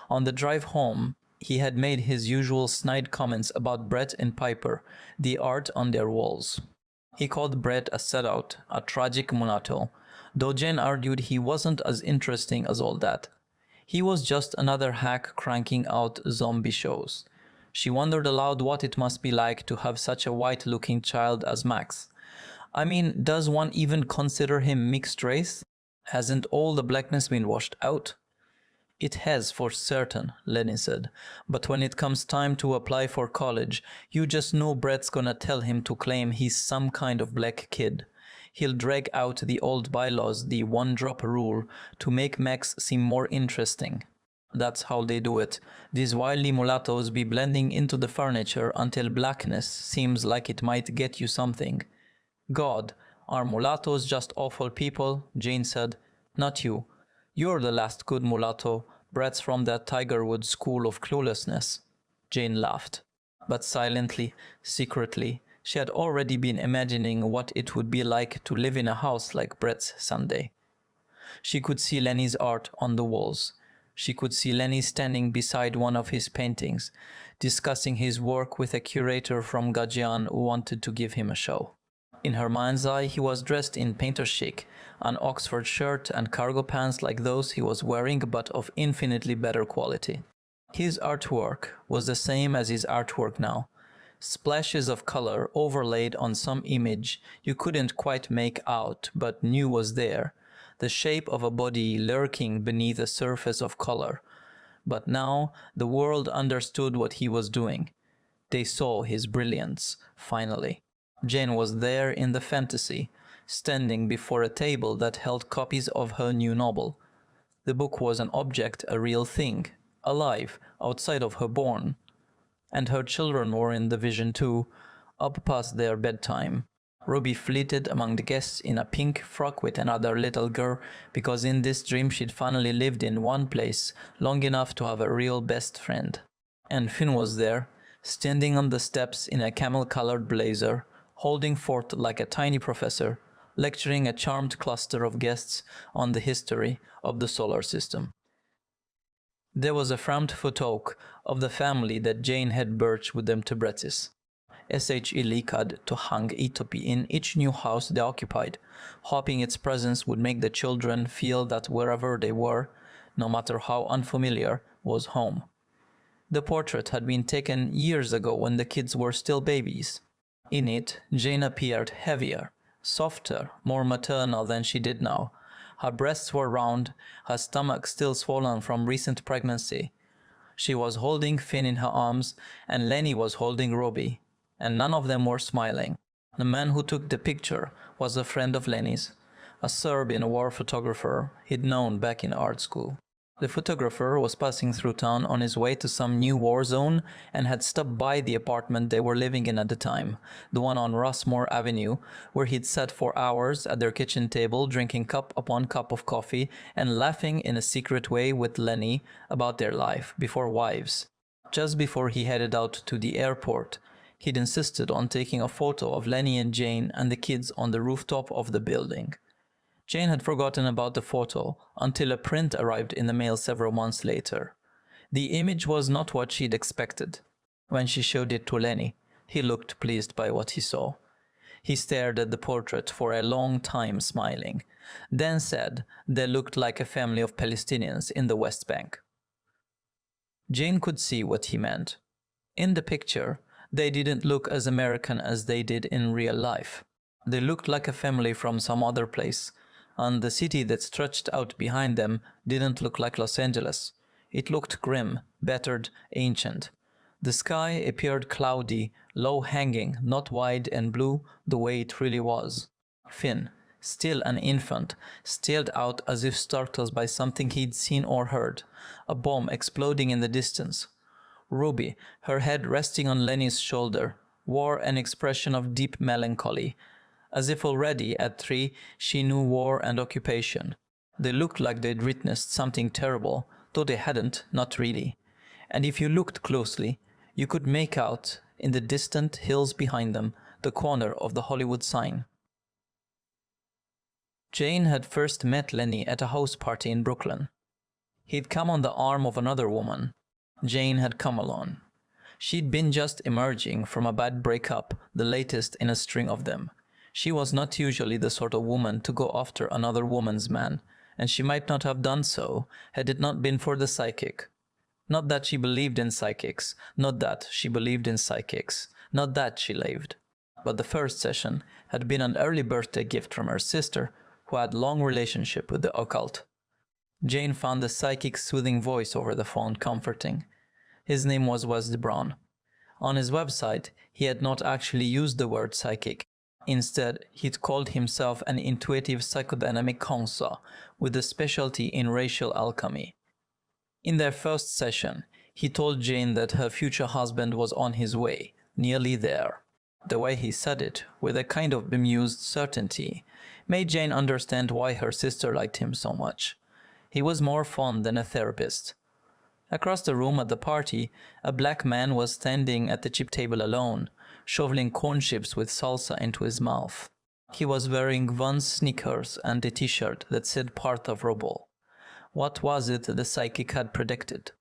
On the drive home, he had made his usual snide comments about Brett and Piper, the art on their walls. He called Brett a sellout, a tragic mulatto, though Jane argued he wasn't as interesting as all that. He was just another hack cranking out zombie shows. She wondered aloud what it must be like to have such a white-looking child as Max. I mean, does one even consider him mixed race? Hasn't all the blackness been washed out? It has for certain, Lenny said, but when it comes time to apply for college, you just know Brett's gonna tell him to claim he's some kind of black kid. He'll drag out the old bylaws, the one-drop rule, to make Max seem more interesting. That's how they do it. These wily mulattoes be blending into the furniture until blackness seems like it might get you something. God, are mulattoes just awful people? Jane said. Not you. You're the last good mulatto. Brett's from that Tiger Woods school of cluelessness. Jane laughed. But silently, secretly, she had already been imagining what it would be like to live in a house like Brett's someday. She could see Lenny's art on the walls. She could see Lenny standing beside one of his paintings, discussing his work with a curator from Gajian who wanted to give him a show. In her mind's eye, he was dressed in painter chic, an Oxford shirt and cargo pants like those he was wearing but of infinitely better quality. His artwork was the same as his artwork now. Splashes of color overlaid on some image you couldn't quite make out but knew was there, the shape of a body lurking beneath a surface of color. But now the world understood what he was doing. They saw his brilliance, finally. Jane was there in the fantasy, standing before a table that held copies of her new novel. The book was an object, a real thing, alive, outside of her born. And her children were in the vision too, up past their bedtime. Ruby flitted among the guests in a pink frock with another little girl, because in this dream she'd finally lived in one place long enough to have a real best friend. And Finn was there, standing on the steps in a camel-colored blazer, holding forth like a tiny professor, lecturing a charmed cluster of guests on the history of the solar system. There was a framed photo of the family that Jane had brought with them to Brett's. S.H. Ilikad to hang Itopi in each new house they occupied, hoping its presence would make the children feel that wherever they were, no matter how unfamiliar, was home. The portrait had been taken years ago when the kids were still babies. In it, Jane appeared heavier, softer, more maternal than she did now. Her breasts were round, her stomach still swollen from recent pregnancy. She was holding Finn in her arms, and Lenny was holding Robbie, and none of them were smiling. The man who took the picture was a friend of Lenny's, a Serbian war photographer he'd known back in art school. The photographer was passing through town on his way to some new war zone and had stopped by the apartment they were living in at the time, the one on Rossmore Avenue, where he'd sat for hours at their kitchen table drinking cup upon cup of coffee and laughing in a secret way with Lenny about their life before wives. Just before he headed out to the airport, he'd insisted on taking a photo of Lenny and Jane and the kids on the rooftop of the building. Jane had forgotten about the photo until a print arrived in the mail several months later. The image was not what she'd expected. When she showed it to Lenny, he looked pleased by what he saw. He stared at the portrait for a long time, smiling, then said they looked like a family of Palestinians in the West Bank. Jane could see what he meant. In the picture, they didn't look as American as they did in real life. They looked like a family from some other place, and the city that stretched out behind them didn't look like Los Angeles. It looked grim, battered, ancient. The sky appeared cloudy, low-hanging, not wide and blue the way it really was. Finn, still an infant, stared out as if startled by something he'd seen or heard, a bomb exploding in the distance. Ruby, her head resting on Lenny's shoulder, wore an expression of deep melancholy, as if already, at 3, she knew war and occupation. They looked like they'd witnessed something terrible, though they hadn't, not really. And if you looked closely, you could make out, in the distant hills behind them, the corner of the Hollywood sign. Jane had first met Lenny at a house party in Brooklyn. He'd come on the arm of another woman. Jane had come alone. She'd been just emerging from a bad breakup, the latest in a string of them. She was not usually the sort of woman to go after another woman's man, and she might not have done so had it not been for the psychic. Not that she believed in psychics, not that she believed in psychics, not that she lived. But the first session had been an early birthday gift from her sister, who had long relationship with the occult. Jane found the psychic's soothing voice over the phone comforting. His name was Wesley Brown. On his website, he had not actually used the word psychic. Instead, he'd called himself an intuitive psychodynamic counselor with a specialty in racial alchemy. In their first session, he told Jane that her future husband was on his way, nearly there. The way he said it, with a kind of bemused certainty, made Jane understand why her sister liked him so much. He was more fun than a therapist. Across the room at the party, a black man was standing at the chip table alone, shoveling corn chips with salsa into his mouth. He was wearing Vans sneakers and a t-shirt that said part of Robo. What was it the psychic had predicted?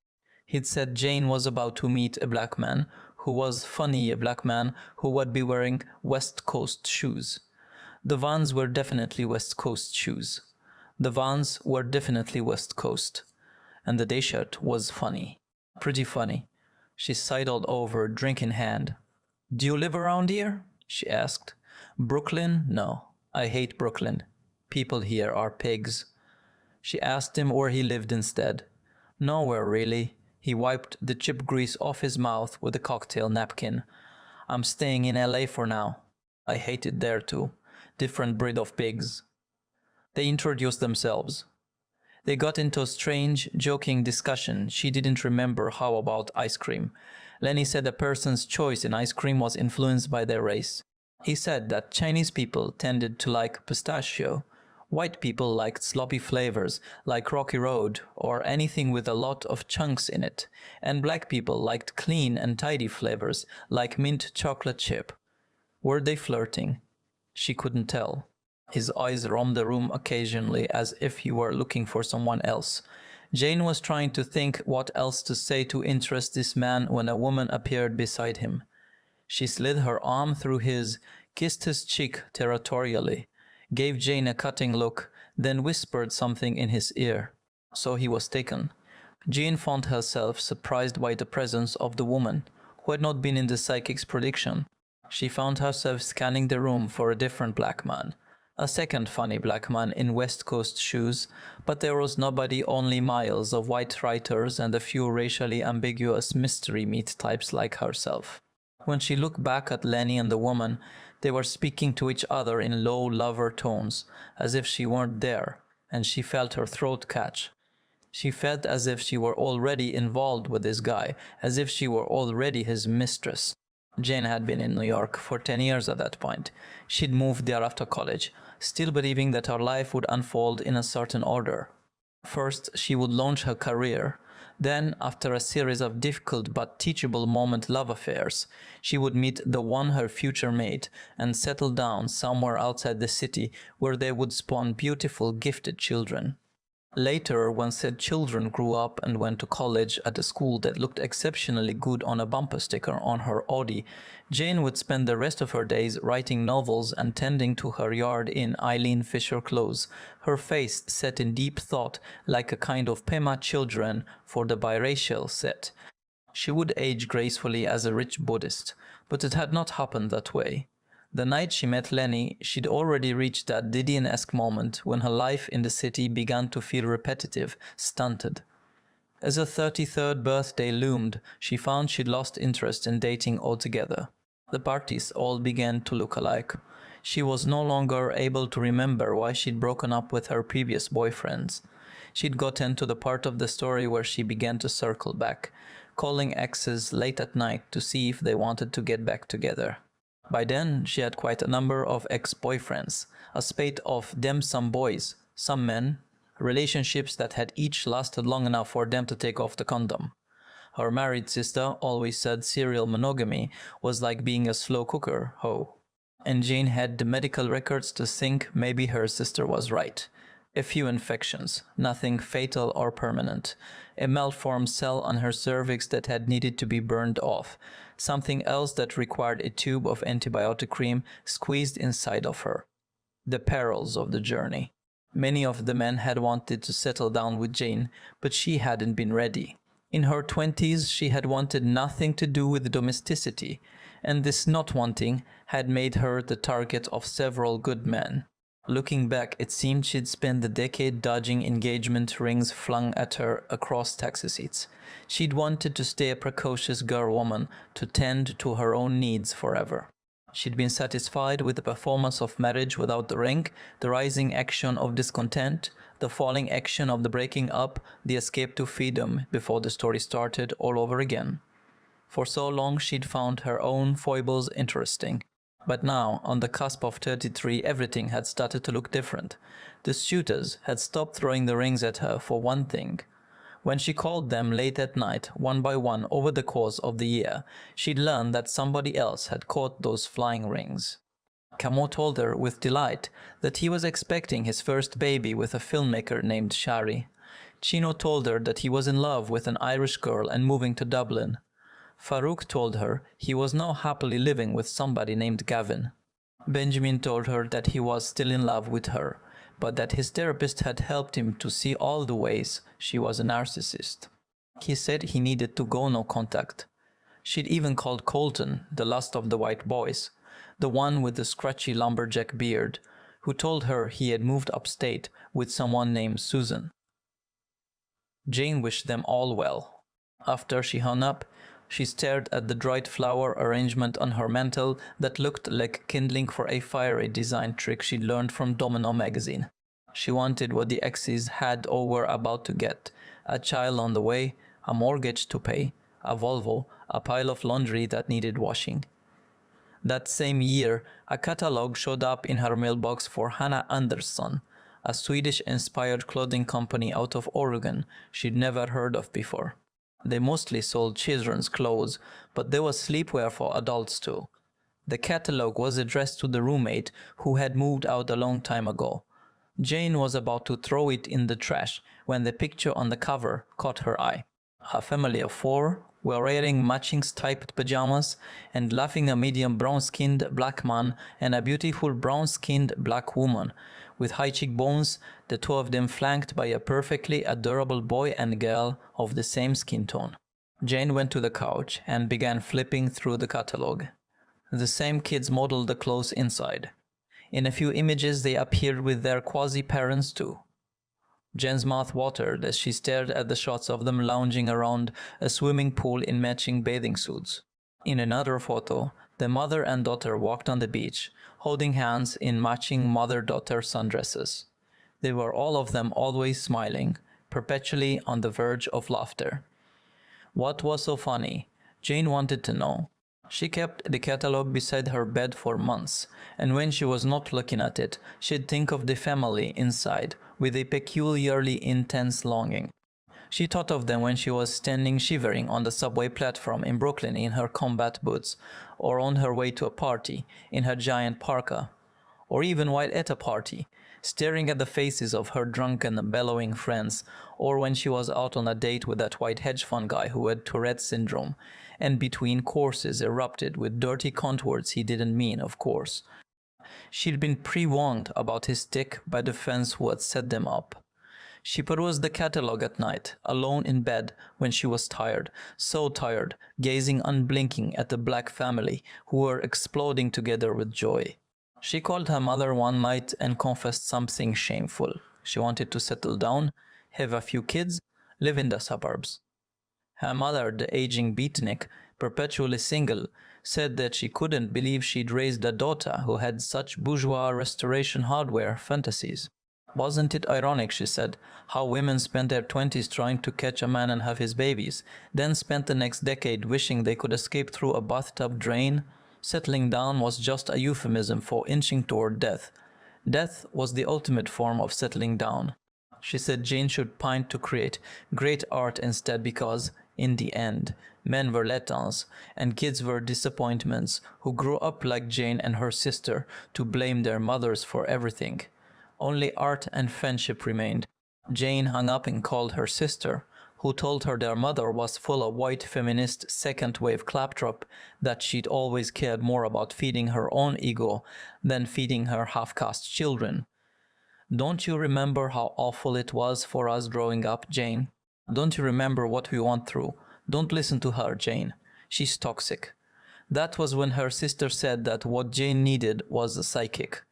He'd said Jane was about to meet a black man who was funny, a black man who would be wearing West Coast shoes. The Vans were definitely West Coast shoes. The Vans were definitely West Coast. And the day shirt was funny. Pretty funny. She sidled over, drink in hand. "Do you live around here?" she asked. "Brooklyn? No. I hate Brooklyn. People here are pigs." She asked him where he lived instead. "Nowhere, really." He wiped the chip grease off his mouth with a cocktail napkin. "I'm staying in LA for now. I hate it there too. Different breed of pigs." They introduced themselves. They got into a strange, joking discussion. She didn't remember how about ice cream. Lenny said a person's choice in ice cream was influenced by their race. He said that Chinese people tended to like pistachio. White people liked sloppy flavors, like Rocky Road, or anything with a lot of chunks in it. And black people liked clean and tidy flavors, like mint chocolate chip. Were they flirting? She couldn't tell. His eyes roamed the room occasionally as if he were looking for someone else. Jane was trying to think what else to say to interest this man when a woman appeared beside him. She slid her arm through his, kissed his cheek territorially, gave Jane a cutting look, then whispered something in his ear. So he was taken. Jane found herself surprised by the presence of the woman, who had not been in the psychic's prediction. She found herself scanning the room for a different black man. A second funny black man in West Coast shoes, but there was nobody, only miles of white writers and a few racially ambiguous mystery meat types like herself. When she looked back at Lenny and the woman, they were speaking to each other in low lover tones, as if she weren't there, and she felt her throat catch. She felt as if she were already involved with this guy, as if she were already his mistress. Jane had been in New York for 10 years at that point. She'd moved there after college, still believing that her life would unfold in a certain order. First, she would launch her career. Then, after a series of difficult but teachable moment love affairs, she would meet the one, her future mate, and settle down somewhere outside the city where they would spawn beautiful, gifted children. Later, when said children grew up and went to college at a school that looked exceptionally good on a bumper sticker on her Audi, Jane would spend the rest of her days writing novels and tending to her yard in Eileen Fisher clothes, her face set in deep thought like a kind of Pema Children for the biracial set. She would age gracefully as a rich Buddhist, but it had not happened that way. The night she met Lenny, she'd already reached that Didion-esque moment when her life in the city began to feel repetitive, stunted. As her 33rd birthday loomed, she found she'd lost interest in dating altogether. The parties all began to look alike. She was no longer able to remember why she'd broken up with her previous boyfriends. She'd gotten to the part of the story where she began to circle back. calling exes late at night to see if they wanted to get back together. By then, she had quite a number of ex-boyfriends, a spate of them-some boys, some men, relationships that had each lasted long enough for them to take off the condom. Her married sister always said serial monogamy was like being a slow cooker, ho. And Jane had the medical records to think maybe her sister was right. A few infections, nothing fatal or permanent. A malformed cell on her cervix that had needed to be burned off. Something else that required a tube of antibiotic cream squeezed inside of her. The perils of the journey. Many of the men had wanted to settle down with Jane, but she hadn't been ready. In her 20s, she had wanted nothing to do with domesticity, and this not wanting had made her the target of several good men. Looking back, it seemed she'd spent the decade dodging engagement rings flung at her across taxi seats. She'd wanted to stay a precocious girl woman to tend to her own needs forever. She'd been satisfied with the performance of marriage without the ring, the rising action of discontent, the falling action of the breaking up, the escape to freedom before the story started all over again. For so long she'd found her own foibles interesting. But now, on the cusp of 33, everything had started to look different. The suitors had stopped throwing the rings at her, for one thing. When she called them late at night, one by one over the course of the year, she'd learned that somebody else had caught those flying rings. Camo told her with delight that he was expecting his first baby with a filmmaker named Shari. Chino told her that he was in love with an Irish girl and moving to Dublin. Farouk told her he was now happily living with somebody named Gavin. Benjamin told her that he was still in love with her, but that his therapist had helped him to see all the ways she was a narcissist. He said he needed to go no contact. She'd even called Colton, the last of the white boys, the one with the scratchy lumberjack beard, who told her he had moved upstate with someone named Susan. Jane wished them all well. After she hung up, she stared at the dried flower arrangement on her mantel that looked like kindling for a fiery design trick she'd learned from Domino magazine. She wanted what the exes had or were about to get: a child on the way, a mortgage to pay, a Volvo, a pile of laundry that needed washing. That same year, a catalog showed up in her mailbox for Hannah Andersson, a Swedish-inspired clothing company out of Oregon she'd never heard of before. They mostly sold children's clothes, but there was sleepwear for adults too. The catalog was addressed to the roommate who had moved out a long time ago. Jane was about to throw it in the trash when the picture on the cover caught her eye. A family of 4 were wearing matching striped pajamas and laughing a medium brown-skinned black man and a beautiful brown-skinned black woman, with high cheekbones, the two of them flanked by a perfectly adorable boy and girl of the same skin tone. Jane went to the couch and began flipping through the catalog. The same kids modeled the clothes inside. In a few images they appeared with their quasi-parents too. Jen's mouth watered as she stared at the shots of them lounging around a swimming pool in matching bathing suits. In another photo, the mother and daughter walked on the beach, holding hands in matching mother-daughter sundresses. They were all of them always smiling, perpetually on the verge of laughter. What was so funny? Jane wanted to know. She kept the catalog beside her bed for months, and when she was not looking at it, she'd think of the family inside with a peculiarly intense longing. She thought of them when she was standing shivering on the subway platform in Brooklyn in her combat boots, or on her way to a party in her giant parka, or even while at a party, staring at the faces of her drunken, bellowing friends, or when she was out on a date with that white hedge fund guy who had Tourette's syndrome, and between courses erupted with dirty cunt words he didn't mean, of course. She'd been pre-warned about his tick by the fans who had set them up. She perused the catalog at night, alone in bed when she was tired, so tired, gazing unblinking at the black family who were exploding together with joy. She called her mother one night and confessed something shameful. She wanted to settle down, have a few kids, live in the suburbs. Her mother, the aging beatnik, perpetually single, said that she couldn't believe she'd raised a daughter who had such bourgeois restoration hardware fantasies. Wasn't it ironic, she said, how women spent their 20s trying to catch a man and have his babies, then spent the next decade wishing they could escape through a bathtub drain? Settling down was just a euphemism for inching toward death. Death was the ultimate form of settling down. She said Jane should pine to create great art instead because, in the end, men were letdowns and kids were disappointments who grew up like Jane and her sister to blame their mothers for everything. Only art and friendship remained. Jane hung up and called her sister, who told her their mother was full of white feminist second-wave claptrap, that she'd always cared more about feeding her own ego than feeding her half-caste children. Don't you remember how awful it was for us growing up, Jane? Don't you remember what we went through? Don't listen to her, Jane. She's toxic. That was when her sister said that what Jane needed was a psychic.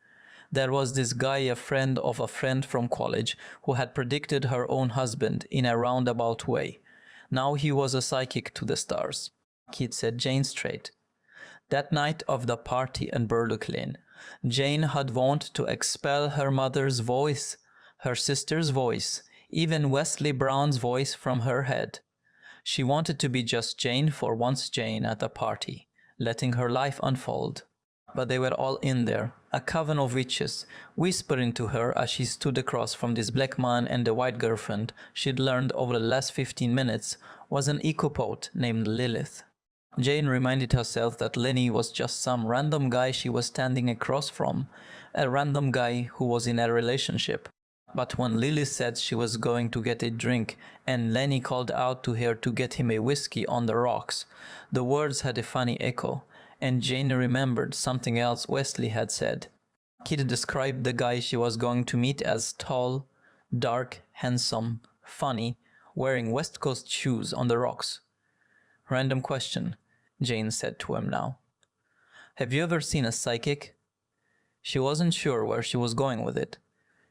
There was this guy, a friend of a friend from college, who had predicted her own husband in a roundabout way. Now he was a psychic to the stars. He'd set Jane straight. That night of the party in Burlock Lane, Jane had vowed to expel her mother's voice, her sister's voice, even Wesley Brown's voice from her head. She wanted to be just Jane for once Jane at the party, letting her life unfold. But they were all in there, a coven of witches, whispering to her as she stood across from this black man and the white girlfriend she'd learned over the last 15 minutes was an eco-poet named Lilith. Jane reminded herself that Lenny was just some random guy she was standing across from, a random guy who was in a relationship. But when Lilith said she was going to get a drink and Lenny called out to her to get him a whiskey on the rocks, the words had a funny echo, and Jane remembered something else Wesley had said. He'd described the guy she was going to meet as tall, dark, handsome, funny, wearing West Coast shoes on the rocks. Random question, Jane said to him now. Have you ever seen a psychic? She wasn't sure where she was going with it.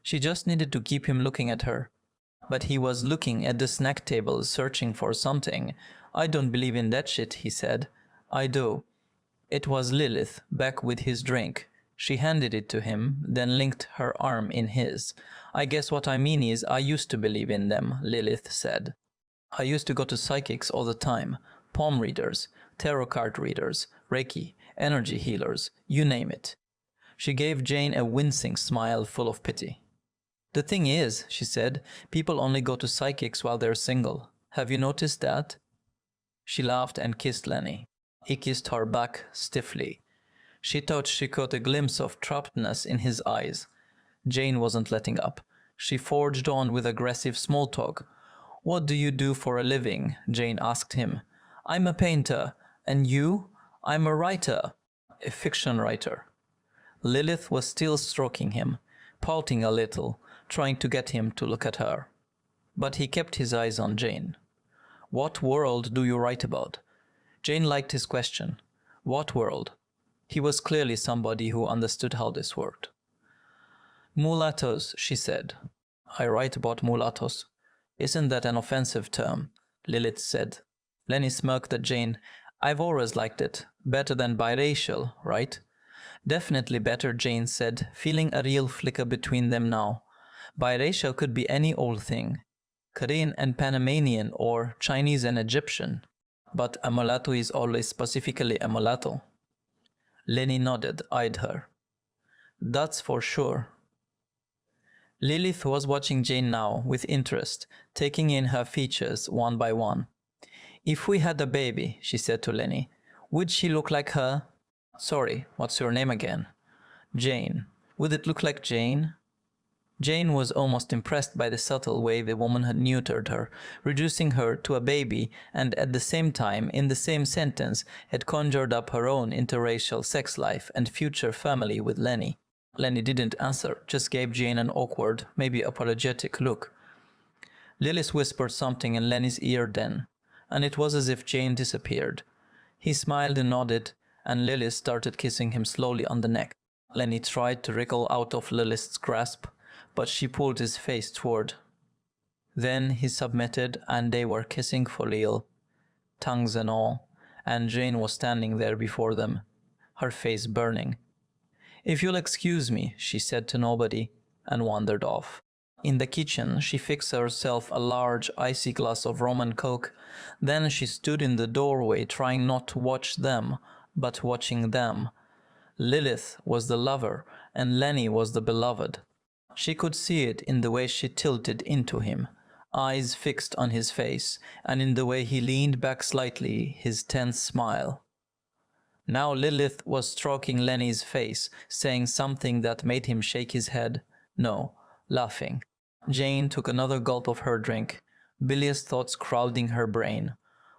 She just needed to keep him looking at her. But he was looking at the snack table, searching for something. I don't believe in that shit, he said. I do. It was Lilith, back with his drink. She handed it to him, then linked her arm in his. I guess what I mean is I used to believe in them, Lilith said. I used to go to psychics all the time. Palm readers, tarot card readers, Reiki, energy healers, you name it. She gave Jane a wincing smile full of pity. The thing is, she said, people only go to psychics while they're single. Have you noticed that? She laughed and kissed Lenny. He kissed her back stiffly. She thought she caught a glimpse of trappedness in his eyes. Jane wasn't letting up. She forged on with aggressive small talk. What do you do for a living? Jane asked him. I'm a painter. And you? I'm a writer. A fiction writer. Lilith was still stroking him, pouting a little, trying to get him to look at her. But he kept his eyes on Jane. What world do you write about? Jane liked his question. What world? He was clearly somebody who understood how this worked. Mulattoes, she said. I write about mulattoes. Isn't that an offensive term? Lilith said. Lenny smirked at Jane. I've always liked it. Better than biracial, right? Definitely better, Jane said, feeling a real flicker between them now. Biracial could be any old thing. Korean and Panamanian or Chinese and Egyptian. But a mulatto is always specifically a mulatto. Lenny nodded, eyed her. That's for sure. Lilith was watching Jane now with interest, taking in her features one by one. If we had a baby, she said to Lenny, would she look like her? Sorry, what's your name again? Jane. Would it look like Jane? Jane was almost impressed by the subtle way the woman had neutered her, reducing her to a baby, and at the same time, in the same sentence, had conjured up her own interracial sex life and future family with Lenny. Lenny didn't answer, just gave Jane an awkward, maybe apologetic look. Lilith whispered something in Lenny's ear then, and it was as if Jane disappeared. He smiled and nodded, and Lilith started kissing him slowly on the neck. Lenny tried to wriggle out of Lilith's grasp, but she pulled his face toward. Then he submitted, and they were kissing for real, tongues and all, and Jane was standing there before them, her face burning. If you'll excuse me, she said to nobody. and wandered off. In the kitchen, she fixed herself a large, icy glass of rum and coke. Then she stood in the doorway trying not to watch them, but watching them. Lilith was the lover, and Lenny was the beloved. She could see it in the way she tilted into him, eyes fixed on his face, and in the way he leaned back slightly, his tense smile. Now Lilith was stroking Lenny's face, saying something that made him shake his head. No, laughing. Jane took another gulp of her drink, bilious thoughts crowding her brain.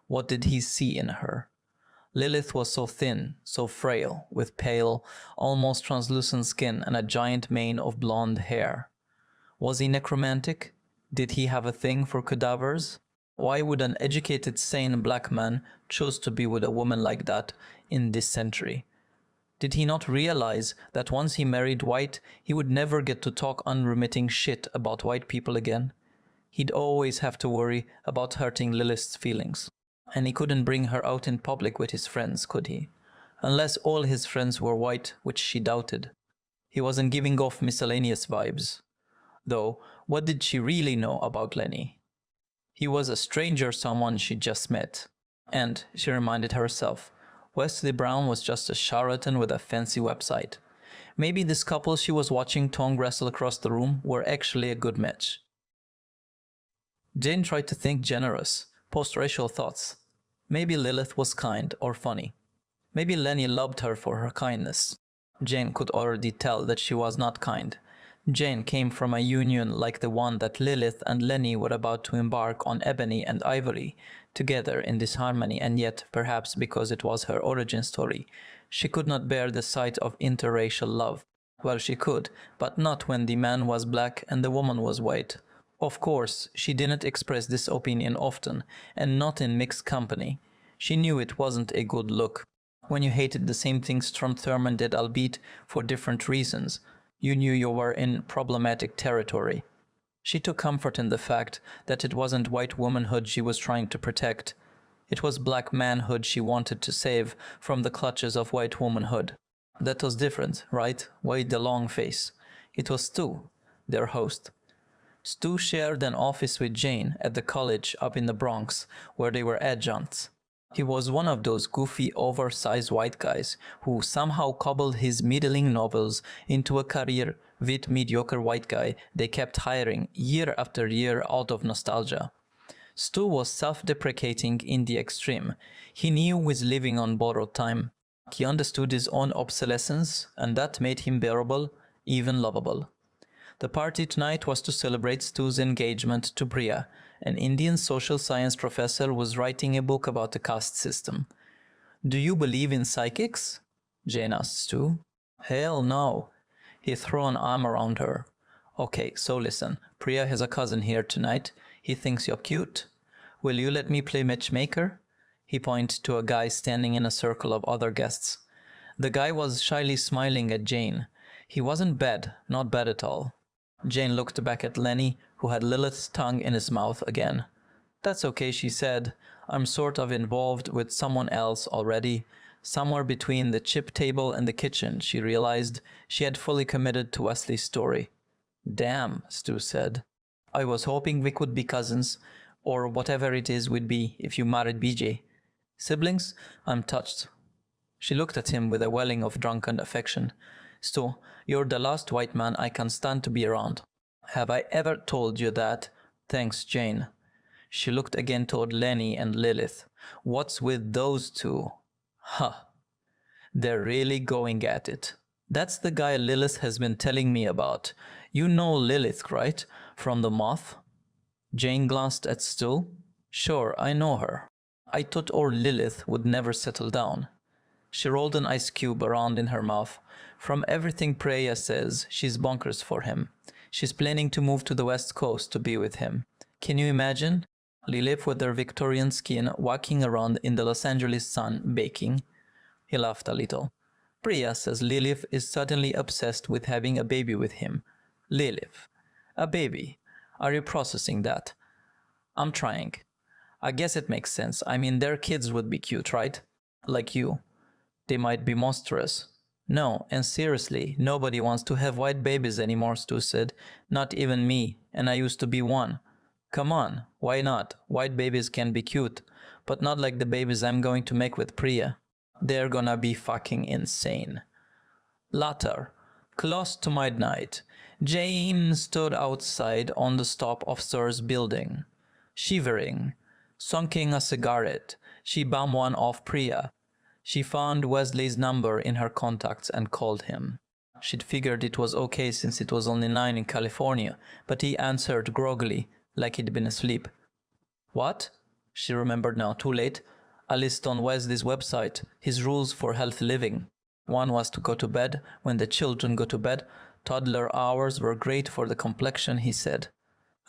What did he see in her? Lilith was so thin, so frail, with pale, almost translucent skin and a giant mane of blonde hair. Was he necromantic? Did he have a thing for cadavers? Why would an educated, sane black man choose to be with a woman like that in this century? Did he not realize that once he married white, he would never get to talk unremitting shit about white people again? He'd always have to worry about hurting Lilith's feelings. And he couldn't bring her out in public with his friends, could he? Unless all his friends were white, which she doubted. He wasn't giving off miscellaneous vibes. Though, what did she really know about Lenny? He was a stranger, someone she just met. And, she reminded herself, Wesley Brown was just a charlatan with a fancy website. Maybe this couple she was watching tongue wrestle across the room were actually a good match. Jane tried to think generous, post-racial thoughts. Maybe Lilith was kind or funny. Maybe Lenny loved her for her kindness. Jane could already tell that she was not kind. Jane came from a union like the one that Lilith and Lenny were about to embark on, ebony and ivory, together in this harmony, and yet, perhaps because it was her origin story, she could not bear the sight of interracial love. Well, she could, but not when the man was black and the woman was white. Of course, she didn't express this opinion often, and not in mixed company. She knew it wasn't a good look. When you hated the same things Strom Thurmond did, albeit for different reasons, you knew you were in problematic territory. She took comfort in the fact that it wasn't white womanhood she was trying to protect. It was black manhood she wanted to save from the clutches of white womanhood. That was different, right? Wade the long face. It was Stu, their host. Stu shared an office with Jane at the college up in the Bronx, where they were adjuncts. He was one of those goofy, oversized white guys who somehow cobbled his middling novels into a career with mediocre white guy they kept hiring year after year out of nostalgia. Stu was self-deprecating in the extreme. He knew he was living on borrowed time. He understood his own obsolescence, and that made him bearable, even lovable. The party tonight was to celebrate Stu's engagement to Priya. An Indian social science professor who was writing a book about the caste system. "Do you believe in psychics?" Jane asked Stu. "Hell no." He threw an arm around her. "Okay, so listen, Priya has a cousin here tonight. He thinks you're cute. Will you let me play matchmaker?" He pointed to a guy standing in a circle of other guests. The guy was shyly smiling at Jane. He wasn't bad, not bad at all. Jane looked back at Lenny, who had Lilith's tongue in his mouth again. "That's okay," she said. "I'm sort of involved with someone else already." Somewhere between the chip table and the kitchen, she realized she had fully committed to Wesley's story. "Damn," Stu said. "I was hoping we could be cousins, or whatever it is we'd be if you married BJ. Siblings? I'm touched." She looked at him with a welling of drunken affection. "Stu, you're the last white man I can stand to be around." "Have I ever told you that?" "Thanks, Jane." She looked again toward Lenny and Lilith. "What's with those two?" "Huh. They're really going at it. That's the guy Lilith has been telling me about. You know Lilith, right? From the Moth?" Jane glanced at Stu. "Sure, I know her. I thought our Lilith would never settle down." She rolled an ice cube around in her mouth. "From everything Priya says, she's bonkers for him. She's planning to move to the West Coast to be with him. Can you imagine? Lilith with her Victorian skin walking around in the Los Angeles sun baking." He laughed a little. "Priya says Lilith is suddenly obsessed with having a baby with him." "Lilith. A baby. Are you processing that?" "I'm trying. I guess it makes sense. I mean, their kids would be cute, right? Like you. They might be monstrous." No, and seriously, nobody wants to have white babies anymore, Stu said. Not even me, and I used to be one. Come on, why not? White babies can be cute, but not like the babies I'm going to make with Priya. They're gonna be fucking insane. Later, close to midnight, Jane stood outside on the top of Sir's building. Shivering, smoking a cigarette, she bummed one off Priya. She found Wesley's number in her contacts and called him. She'd figured it was okay since it was only 9 in California, but he answered groggily, like he'd been asleep. What? She remembered now, too late. A list on Wesley's website, his rules for healthy living. One was to go to bed when the children go to bed. Toddler hours were great for the complexion, he said.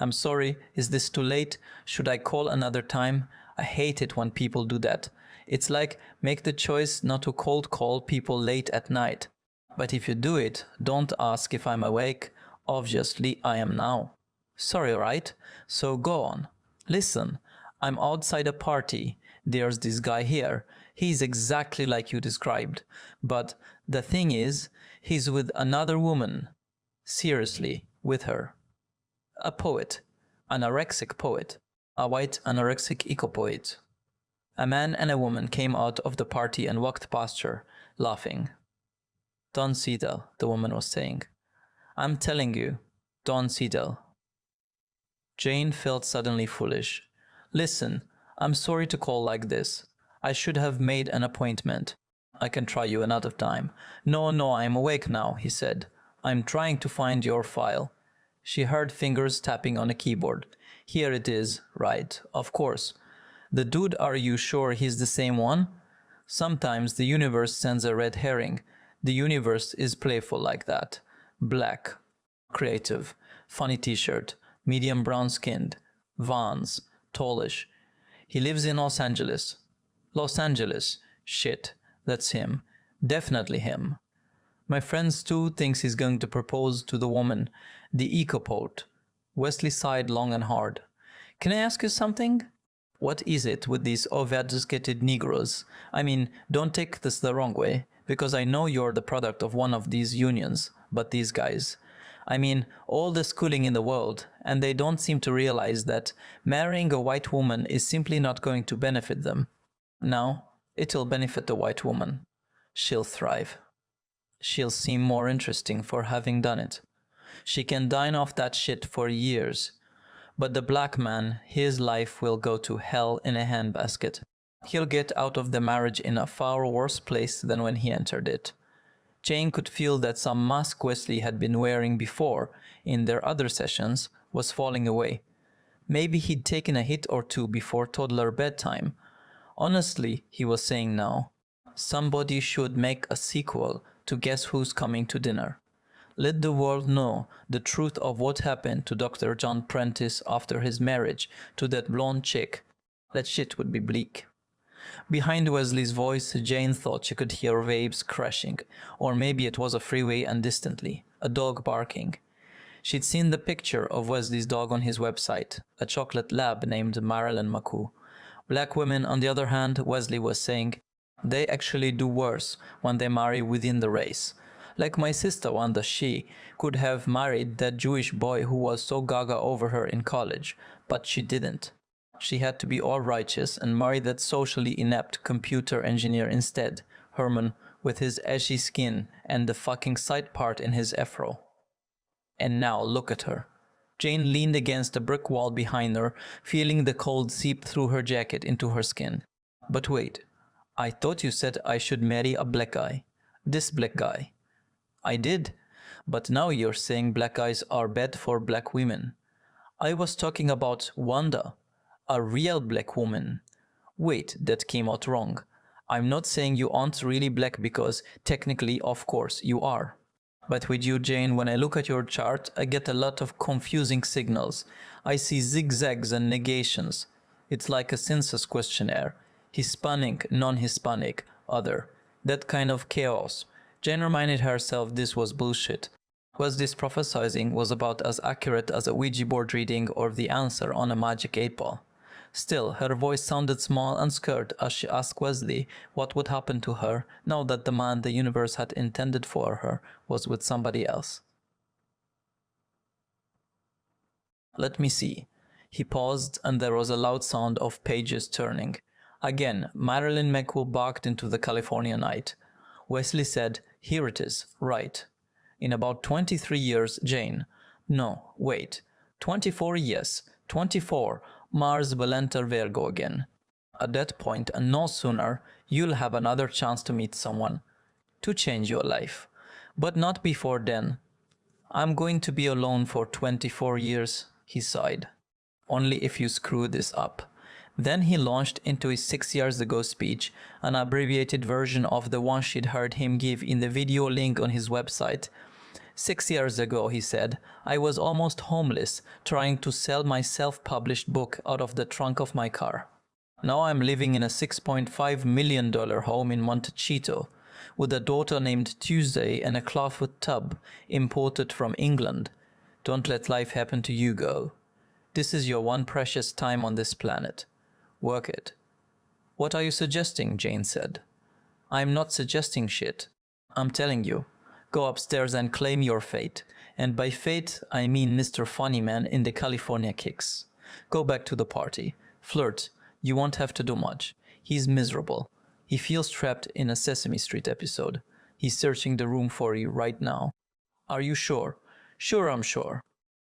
I'm sorry, is this too late? Should I call another time? I hate it when people do that. It's like, make the choice not to cold call people late at night. But if you do it, don't ask if I'm awake. Obviously, I am now. Sorry, right? So go on. Listen, I'm outside a party. There's this guy here. He's exactly like you described. But the thing is, he's with another woman. Seriously, with her. A poet. Anorexic poet. A white anorexic eco-poet. A man and a woman came out of the party and walked past her, laughing. Don Siedel, the woman was saying. I'm telling you, Don Siedel. Jane felt suddenly foolish. Listen, I'm sorry to call like this. I should have made an appointment. I can try you another time. No, I'm awake now, he said. I'm trying to find your file. She heard fingers tapping on a keyboard. Here it is, right, of course. The dude, are you sure he's the same one? Sometimes the universe sends a red herring. The universe is playful like that. Black, creative, funny t-shirt, medium brown skinned, Vans, tallish. He lives in Los Angeles. Los Angeles. Shit, that's him. Definitely him. My friend Stu thinks he's going to propose to the woman, the eco-poet. Wesley sighed long and hard. Can I ask you something? What is it with these overeducated Negroes? I mean, don't take this the wrong way, because I know you're the product of one of these unions, but these guys. I mean, all the schooling in the world, and they don't seem to realize that marrying a white woman is simply not going to benefit them. No, it'll benefit the white woman. She'll thrive. She'll seem more interesting for having done it. She can dine off that shit for years. But the black man, his life will go to hell in a handbasket. He'll get out of the marriage in a far worse place than when he entered it. Jane could feel that some mask Wesley had been wearing before, in their other sessions, was falling away. Maybe he'd taken a hit or two before toddler bedtime. Honestly, he was saying now, somebody should make a sequel to Guess Who's Coming to Dinner. Let the world know the truth of what happened to Dr. John Prentice after his marriage to that blonde chick. That shit would be bleak. Behind Wesley's voice, Jane thought she could hear waves crashing, or maybe it was a freeway and distantly, a dog barking. She'd seen the picture of Wesley's dog on his website, a chocolate lab named Marilyn McCoo. Black women, on the other hand, Wesley was saying, they actually do worse when they marry within the race. Like my sister Wanda, she could have married that Jewish boy who was so gaga over her in college, but she didn't. She had to be all righteous and marry that socially inept computer engineer instead, Herman, with his ashy skin and the fucking side part in his afro. And now look at her. Jane leaned against a brick wall behind her, feeling the cold seep through her jacket into her skin. But wait, I thought you said I should marry a black guy. This black guy. I did, but now you're saying black guys are bad for black women. I was talking about Wanda, a real black woman. Wait, that came out wrong. I'm not saying you aren't really black because technically, of course, you are. But with you, Jane, when I look at your chart, I get a lot of confusing signals. I see zigzags and negations. It's like a census questionnaire. Hispanic, non-Hispanic, other. That kind of chaos. Jane reminded herself this was bullshit. Was this prophesizing was about as accurate as a Ouija board reading or the answer on a magic 8-ball. Still, her voice sounded small and scared as she asked Wesley what would happen to her now that the man the universe had intended for her was with somebody else. Let me see. He paused, and there was a loud sound of pages turning. Again, Marilyn McCool barked into the California night. Wesley said, "Here it is, right. In about 23 years, Jane. No, wait. 24, yes. 24, Mars will enter Virgo again. At that point, and no sooner, you'll have another chance to meet someone. To change your life. But not before then. I'm going to be alone for 24 years, he sighed. Only if you screw this up. Then he launched into his 6 years ago speech, an abbreviated version of the one she'd heard him give in the video link on his website. 6 years ago, he said, I was almost homeless, trying to sell my self-published book out of the trunk of my car. Now I'm living in a $6.5 million home in Montecito, with a daughter named Tuesday and a clawfoot tub imported from England. Don't let life happen to you, girl. This is your one precious time on this planet. Work it. What are you suggesting? Jane said. I'm not suggesting shit. I'm telling you. Go upstairs and claim your fate. And by fate, I mean Mr. Funnyman in the California Kicks. Go back to the party. Flirt. You won't have to do much. He's miserable. He feels trapped in a Sesame Street episode. He's searching the room for you right now. Are you sure? Sure, I'm sure.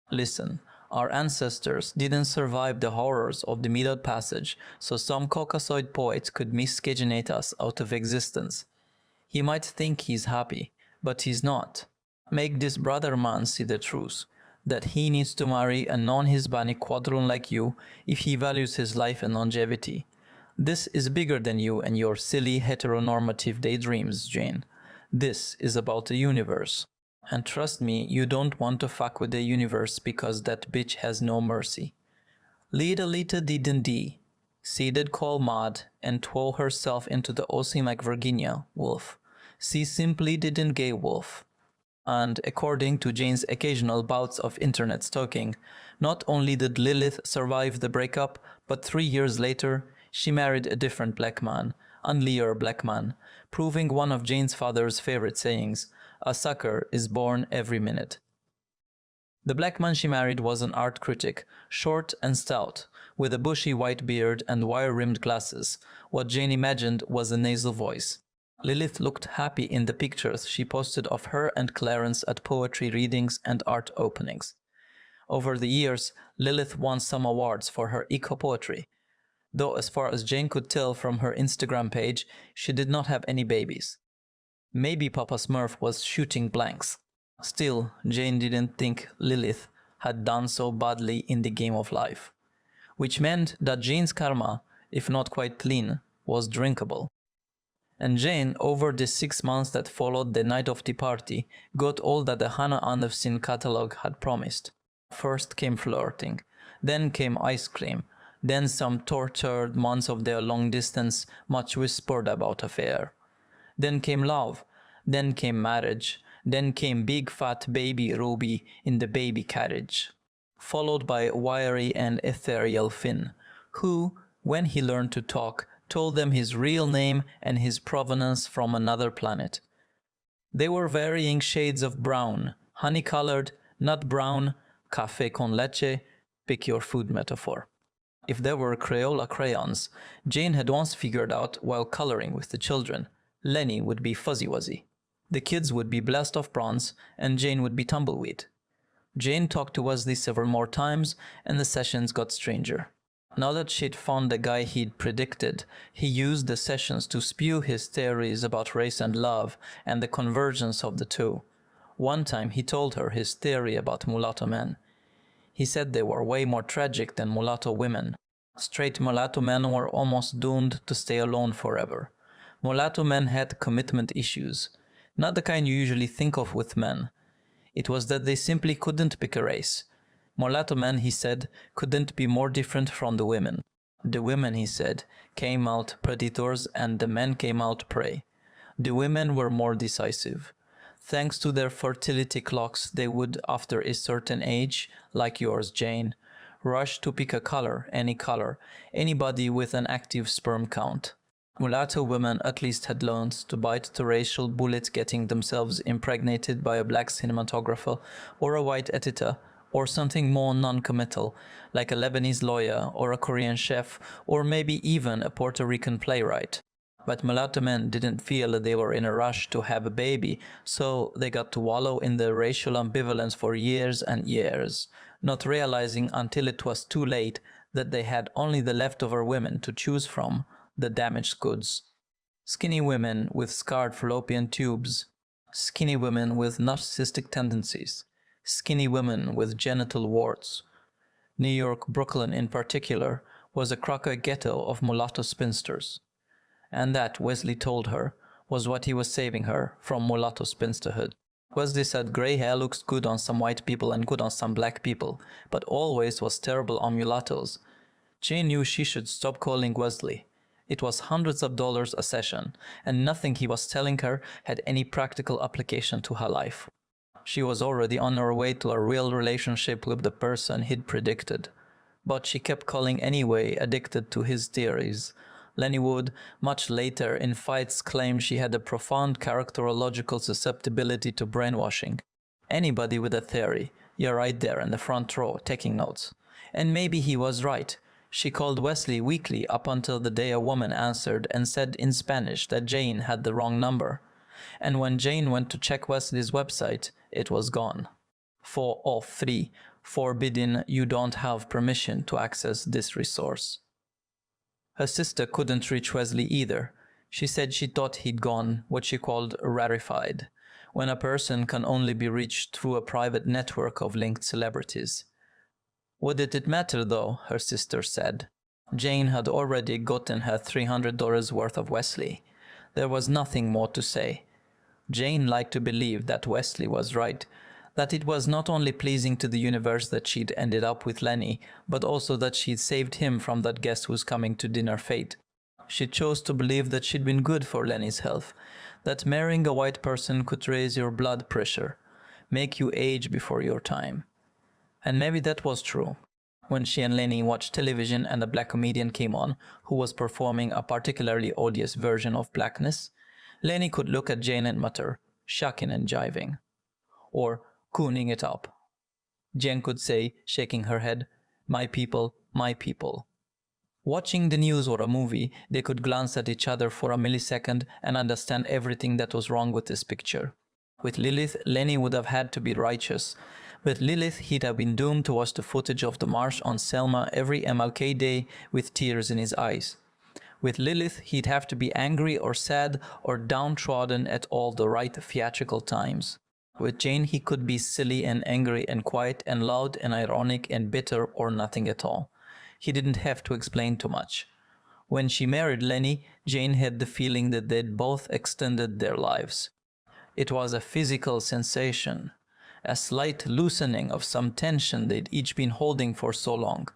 Listen, our ancestors didn't survive the horrors of the Middle Passage, so some Caucasoid poets could miscegenate us out of existence. He might think he's happy, but he's not. Make this brother man see the truth, that he needs to marry a non-Hispanic quadroon like you if he values his life and longevity. This is bigger than you and your silly heteronormative daydreams, Jane. This is about the universe. And trust me, you don't want to fuck with the universe because that bitch has no mercy. Lita didn't dee. She did call mad and throw herself into the O.C. McVirginia, wolf. She simply didn't gay wolf. And according to Jane's occasional bouts of internet stalking, not only did Lilith survive the breakup, but 3 years later, she married a different black man, unlier black man, proving one of Jane's father's favorite sayings, a sucker is born every minute. The black man she married was an art critic, short and stout, with a bushy white beard and wire-rimmed glasses, what Jane imagined was a nasal voice. Lilith looked happy in the pictures she posted of her and Clarence at poetry readings and art openings. Over the years, Lilith won some awards for her eco-poetry, though as far as Jane could tell from her Instagram page, she did not have any babies. Maybe Papa Smurf was shooting blanks. Still, Jane didn't think Lilith had done so badly in the game of life. Which meant that Jane's karma, if not quite clean, was drinkable. And Jane, over the 6 months that followed the night of the party, got all that the Hannah Anderson catalog had promised. First came flirting, then came ice cream, then some tortured months of their long-distance, much whispered about affair. Then came love, then came marriage, then came big fat baby Ruby in the baby carriage, followed by wiry and ethereal Finn, who, when he learned to talk, told them his real name and his provenance from another planet. They were varying shades of brown, honey-colored, nut brown, café con leche, pick your food metaphor. If there were Crayola crayons, Jane had once figured out while coloring with the children, Lenny would be Fuzzy Wuzzy. The kids would be Blast of Bronze, and Jane would be Tumbleweed. Jane talked to Wesley several more times, and the sessions got stranger. Now that she'd found the guy he'd predicted, he used the sessions to spew his theories about race and love, and the convergence of the two. One time he told her his theory about mulatto men. He said they were way more tragic than mulatto women. Straight mulatto men were almost doomed to stay alone forever. Mulatto men had commitment issues, not the kind you usually think of with men. It was that they simply couldn't pick a race. Mulatto men, he said, couldn't be more different from the women. The women, he said, came out predators and the men came out prey. The women were more decisive. Thanks to their fertility clocks, they would, after a certain age, like yours, Jane, Rush to pick a color, anybody with an active sperm count. Mulatto women at least had learned to bite the racial bullet, getting themselves impregnated by a black cinematographer or a white editor, or something more non-committal, like a Lebanese lawyer or a Korean chef, or maybe even a Puerto Rican playwright. But mulatto men didn't feel that they were in a rush to have a baby, so they got to wallow in their racial ambivalence for years and years, not realizing until it was too late that they had only the leftover women to choose from, the damaged goods. Skinny women with scarred fallopian tubes, skinny women with narcissistic tendencies, skinny women with genital warts. New York, Brooklyn in particular, was a cracker ghetto of mulatto spinsters. And that, Wesley told her, was what he was saving her from mulatto spinsterhood. Wesley said gray hair looks good on some white people and good on some black people, but always was terrible on mulattoes. Jane knew she should stop calling Wesley. It was hundreds of dollars a session, and nothing he was telling her had any practical application to her life. She was already on her way to a real relationship with the person he'd predicted. But she kept calling anyway, addicted to his theories. Lenny would, much later in fights, claim she had a profound characterological susceptibility to brainwashing. Anybody with a theory, you're right there in the front row taking notes. And maybe he was right. She called Wesley weekly up until the day a woman answered and said in Spanish that Jane had the wrong number. And when Jane went to check Wesley's website, it was gone. 4 of 3, forbidden, you don't have permission to access this resource. Her sister couldn't reach Wesley either. She said she thought he'd gone what she called rarefied, when a person can only be reached through a private network of linked celebrities. What did it matter though, her sister said. Jane had already gotten her $300 worth of Wesley. There was nothing more to say. Jane liked to believe that Wesley was right, that it was not only pleasing to the universe that she'd ended up with Lenny, but also that she'd saved him from that guest who's coming to dinner fate. She chose to believe that she'd been good for Lenny's health, that marrying a white person could raise your blood pressure, make you age before your time. And maybe that was true. When she and Lenny watched television and a black comedian came on, who was performing a particularly odious version of blackness, Lenny could look at Jane and mutter, shucking and jiving, or cooning it up. Jane could say, shaking her head, my people, my people. Watching the news or a movie, they could glance at each other for a millisecond and understand everything that was wrong with this picture. With Lilith, Lenny would have had to be righteous. With Lilith, he'd have been doomed to watch the footage of the march on Selma every MLK Day with tears in his eyes. With Lilith, he'd have to be angry or sad or downtrodden at all the right theatrical times. With Jane, he could be silly and angry and quiet and loud and ironic and bitter or nothing at all. He didn't have to explain too much. When she married Lenny, Jane had the feeling that they'd both extended their lives. It was a physical sensation, a slight loosening of some tension they'd each been holding for so long.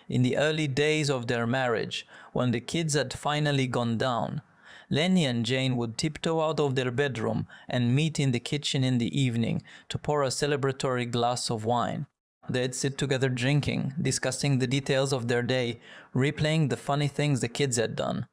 In the early days of their marriage, when the kids had finally gone down, Lenny and Jane would tiptoe out of their bedroom and meet in the kitchen in the evening to pour a celebratory glass of wine. They'd sit together drinking, discussing the details of their day, replaying the funny things the kids had done.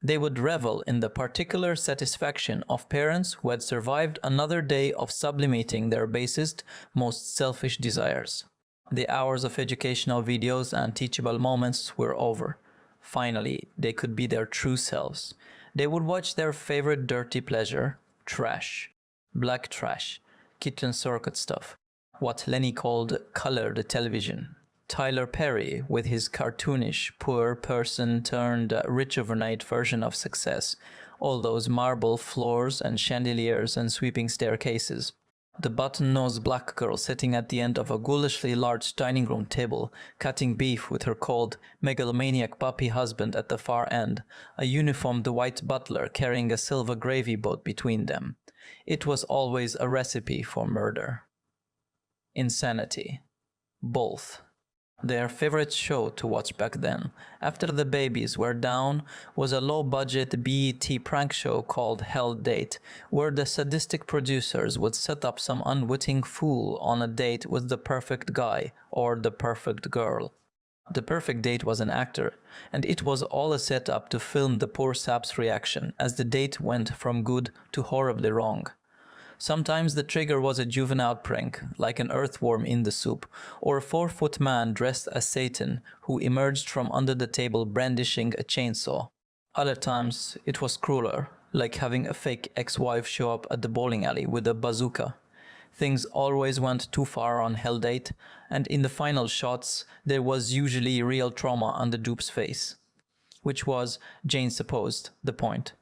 They would revel in the particular satisfaction of parents who had survived another day of sublimating their basest, most selfish desires. The hours of educational videos and teachable moments were over. Finally, they could be their true selves. They would watch their favorite dirty pleasure, trash, black trash, kitchen circuit stuff, what Lenny called colored television. Tyler Perry with his cartoonish, poor person turned rich overnight version of success, all those marble floors and chandeliers and sweeping staircases. The button-nosed black girl sitting at the end of a ghoulishly large dining room table, cutting beef with her cold, megalomaniac puppy husband at the far end, a uniformed white butler carrying a silver gravy boat between them. It was always a recipe for murder. Insanity. Both. Their favorite show to watch back then, after the babies were down, was a low-budget BET prank show called Hell Date, where the sadistic producers would set up some unwitting fool on a date with the perfect guy or the perfect girl. The perfect date was an actor, and it was all a setup to film the poor sap's reaction as the date went from good to horribly wrong. Sometimes the trigger was a juvenile prank, like an earthworm in the soup, or a 4-foot man dressed as Satan who emerged from under the table brandishing a chainsaw. Other times it was crueler, like having a fake ex-wife show up at the bowling alley with a bazooka. Things always went too far on Hell Date, and in the final shots there was usually real trauma on the dupe's face. Which was, Jane supposed, the point.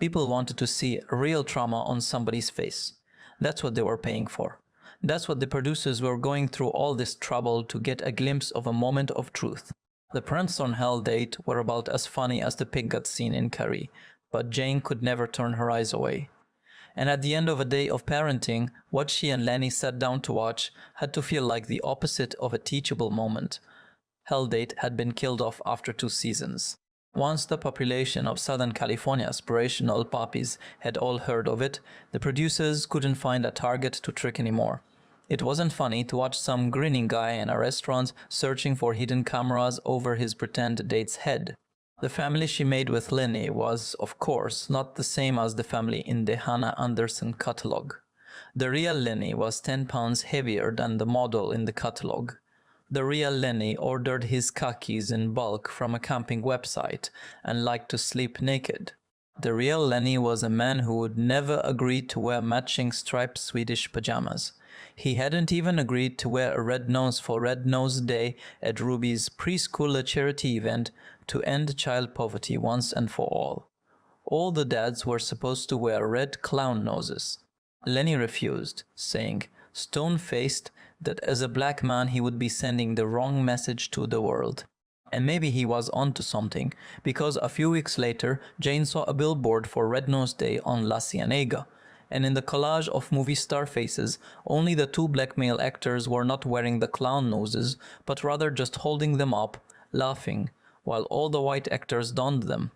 People wanted to see real trauma on somebody's face. That's what they were paying for. That's what the producers were going through all this trouble to get a glimpse of a moment of truth. The pranks on Hell Date were about as funny as the pig gut scene in Carrie, but Jane could never turn her eyes away. And at the end of a day of parenting, what she and Lenny sat down to watch had to feel like the opposite of a teachable moment. Hell Date had been killed off after 2 seasons. Once the population of Southern California's aspirational poppies had all heard of it, the producers couldn't find a target to trick anymore. It wasn't funny to watch some grinning guy in a restaurant searching for hidden cameras over his pretend date's head. The family she made with Lenny was, of course, not the same as the family in the Hannah Anderson catalog. The real Lenny was 10 pounds heavier than the model in the catalog. The real Lenny ordered his khakis in bulk from a camping website and liked to sleep naked. The real Lenny was a man who would never agree to wear matching striped Swedish pajamas. He hadn't even agreed to wear a red nose for Red Nose Day at Ruby's preschooler charity event to end child poverty once and for all. All the dads were supposed to wear red clown noses. Lenny refused, saying, stone-faced, that as a black man he would be sending the wrong message to the world. And maybe he was onto something, because a few weeks later Jane saw a billboard for Red Nose Day on La Cienega, and in the collage of movie star faces, only the 2 black male actors were not wearing the clown noses, but rather just holding them up, laughing, while all the white actors donned them.